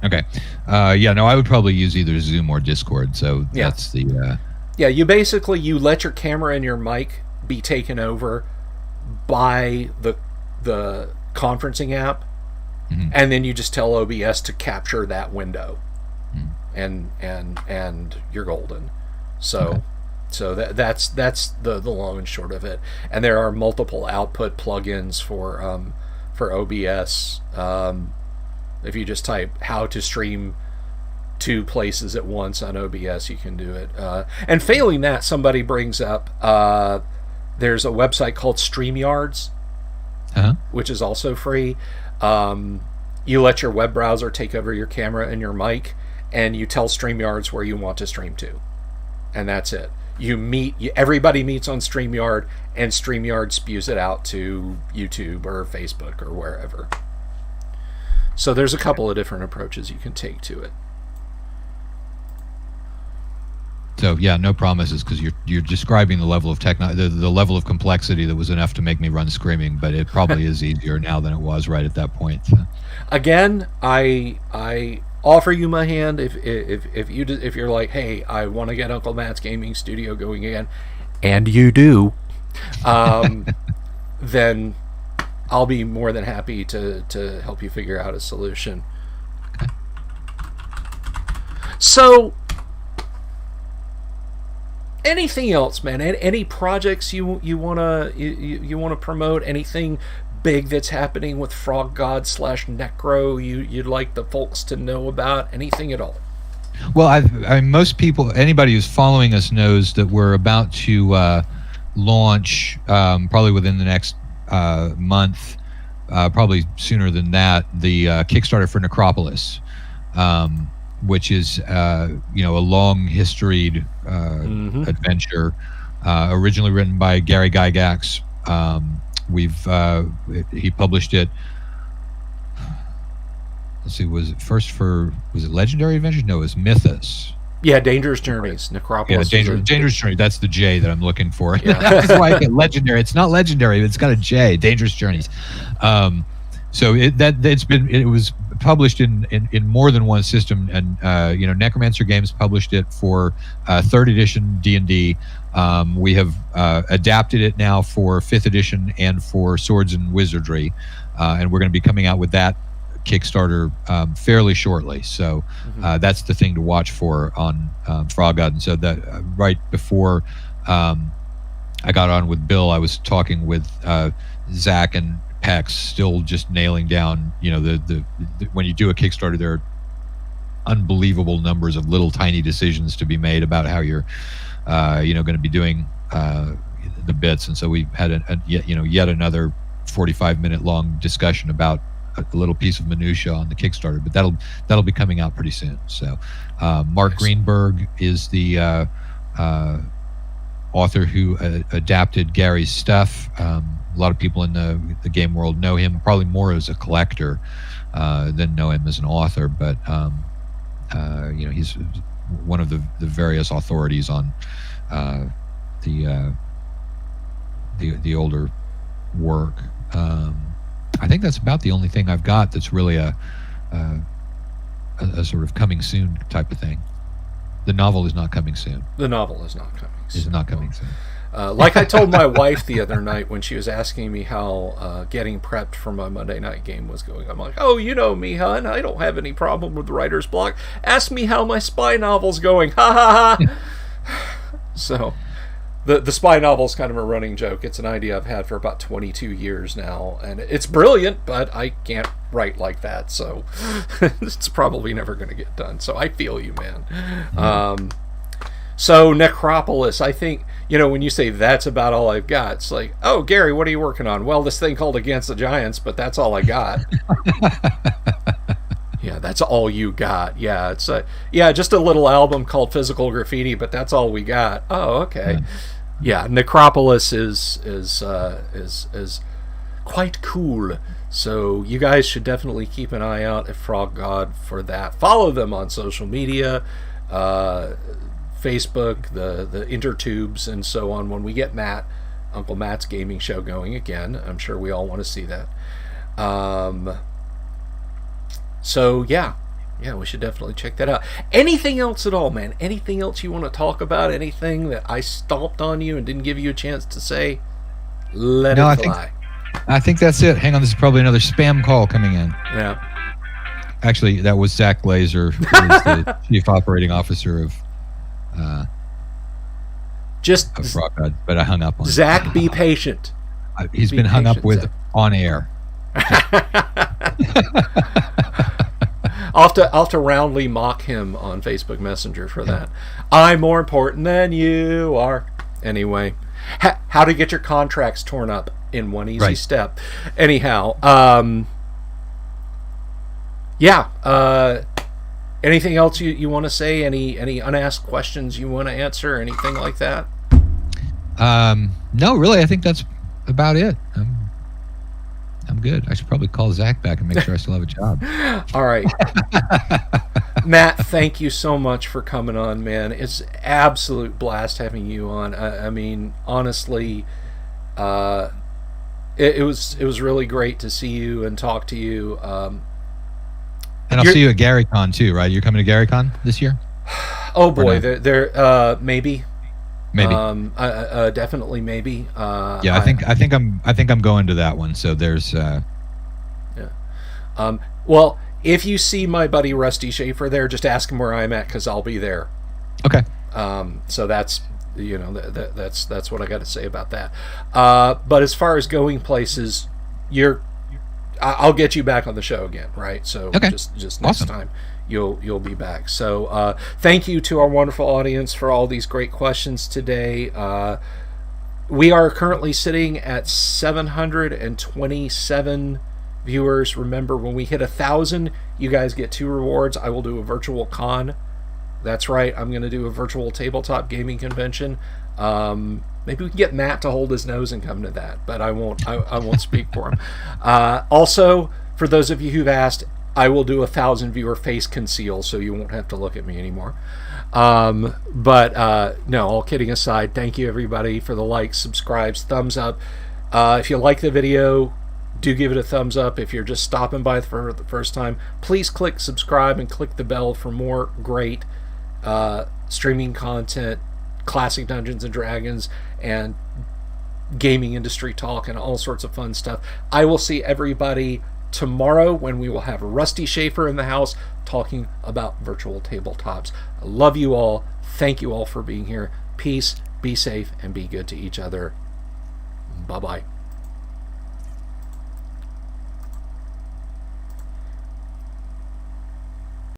Okay. I would probably use either Zoom or Discord. So that's the. Yeah, you let your camera and your mic be taken over buy the conferencing app, and then you just tell OBS to capture that window, and you're golden. So that's the long and short of it. And there are multiple output plugins for OBS. If you just type how to stream 2 places at once on OBS, you can do it. And failing that, somebody brings up there's a website called StreamYards, which is also free. You let your web browser take over your camera and your mic, and you tell StreamYards where you want to stream to, and that's it. Everybody meets on StreamYard, and StreamYard spews it out to YouTube or Facebook or wherever. So there's a couple of different approaches you can take to it. So yeah, no promises, because you're describing the level of the level of complexity that was enough to make me run screaming. But it probably is easier now than it was right at that point. So. Again, I offer you my hand if you're like, hey, I want to get Uncle Matt's gaming studio going again, and you do, then I'll be more than happy to help you figure out a solution. Okay. So. Anything else, man? Any projects you wanna promote? Anything big that's happening with Frog God / Necro you'd like the folks to know about? Anything at all? Well, most people, anybody who's following us knows that we're about to launch, probably within the next month, probably sooner than that, the Kickstarter for Necropolis. Which is a long historied adventure, originally written by Gary Gygax. He published it. Let's see, was it Legendary Adventures? No, it was Mythos. Yeah, Dangerous Journeys. Necropolis. Yeah, Dangerous Journey. That's the J that I'm looking for. Yeah. That's why I get Legendary. It's not Legendary, but it's got a J. Dangerous Journeys. So it was published in more than one system, and Necromancer Games published it for 3rd edition D&D. We have adapted it now for 5th edition and for Swords and Wizardry, and we're going to be coming out with that Kickstarter fairly shortly. So that's the thing to watch for on Frog God. And so that right before I got on with Bill, I was talking with Zach and Pex, still just nailing down, the when you do a Kickstarter, there are unbelievable numbers of little tiny decisions to be made about how you're going to be doing the bits. And so we had yet another 45-minute long discussion about a little piece of minutia on the Kickstarter, but that'll be coming out pretty soon. So Mark Greenberg is the author who adapted Gary's stuff. A lot of people in the game world know him probably more as a collector than know him as an author, but he's one of the various authorities on the older work. I think that's about the only thing I've got that's really a sort of coming soon type of thing. The novel is not coming soon. The novel is not coming soon. It's not coming soon. Like I told my wife the other night when she was asking me how getting prepped for my Monday night game was going, I'm like, oh, you know me, hon. I don't have any problem with writer's block. Ask me how my spy novel's going. Ha ha ha. So the spy novel's kind of a running joke. It's an idea I've had for about 22 years now, and it's brilliant, but I can't write like that, so it's probably never going to get done. So I feel you, man. So Necropolis, I think, when you say that's about all I've got, it's like, oh, Gary, what are you working on? Well, this thing called Against the Giants, but that's all I got. Yeah, that's all you got. Yeah, it's just a little album called Physical Graffiti, but that's all we got. Oh, okay. Yeah, Necropolis is quite cool. So you guys should definitely keep an eye out at Frog God for that. Follow them on social media. Facebook, the intertubes, and so on. When we get Uncle Matt's gaming show going again, I'm sure we all want to see that. So yeah, we should definitely check that out. Anything else at all, man? Anything else you want to talk about? Anything that I stomped on you and didn't give you a chance to say? Let it fly. I think that's it. Hang on, this is probably another spam call coming in. Yeah. Actually, that was Zach Glazer, who is the chief operating officer of Rock God, but I hung up on Zach, be patient. He's been hung up with Zach. On air. I'll have to roundly mock him on Facebook Messenger for that. I'm more important than you are. Anyway, how to get your contracts torn up in one easy step. Anyhow, anything else you want to say? Any unasked questions you want to answer? Anything like that? No, really. I think that's about it. I'm good. I should probably call Zach back and make sure I still have a job. All right. Matt, thank you so much for coming on, man. It's absolute blast having you on. I mean, honestly, it was really great to see you and talk to you. And I'll see you at GaryCon too, right? You're coming to GaryCon this year? Oh boy, there maybe. Definitely maybe. I think I'm going to that one. So there's well, if you see my buddy Rusty Schaefer there, just ask him where I'm at, because I'll be there. Okay. So that's that's what I got to say about that. But as far as going places, I'll get you back on the show again, right? So just next time you'll be back. So thank you to our wonderful audience for all these great questions today. We are currently sitting at 727 viewers. Remember, when we hit 1,000, you guys get 2 rewards. I will do a virtual con. That's right, I'm going to do a virtual tabletop gaming convention. Maybe we can get Matt to hold his nose and come to that, but I won't speak for him. Also, for those of you who've asked, I will do a 1,000 viewer face conceal, so you won't have to look at me anymore. But no, all kidding aside, thank you everybody for the likes, subscribes, thumbs up. If you like the video, do give it a thumbs up. If you're just stopping by for the first time, please click subscribe and click the bell for more great streaming content, classic Dungeons and Dragons, and gaming industry talk, and all sorts of fun stuff. I will see everybody tomorrow when we will have Rusty Schaefer in the house talking about virtual tabletops. I love you all. Thank you all for being here. Peace, be safe, and be good to each other. Bye-bye.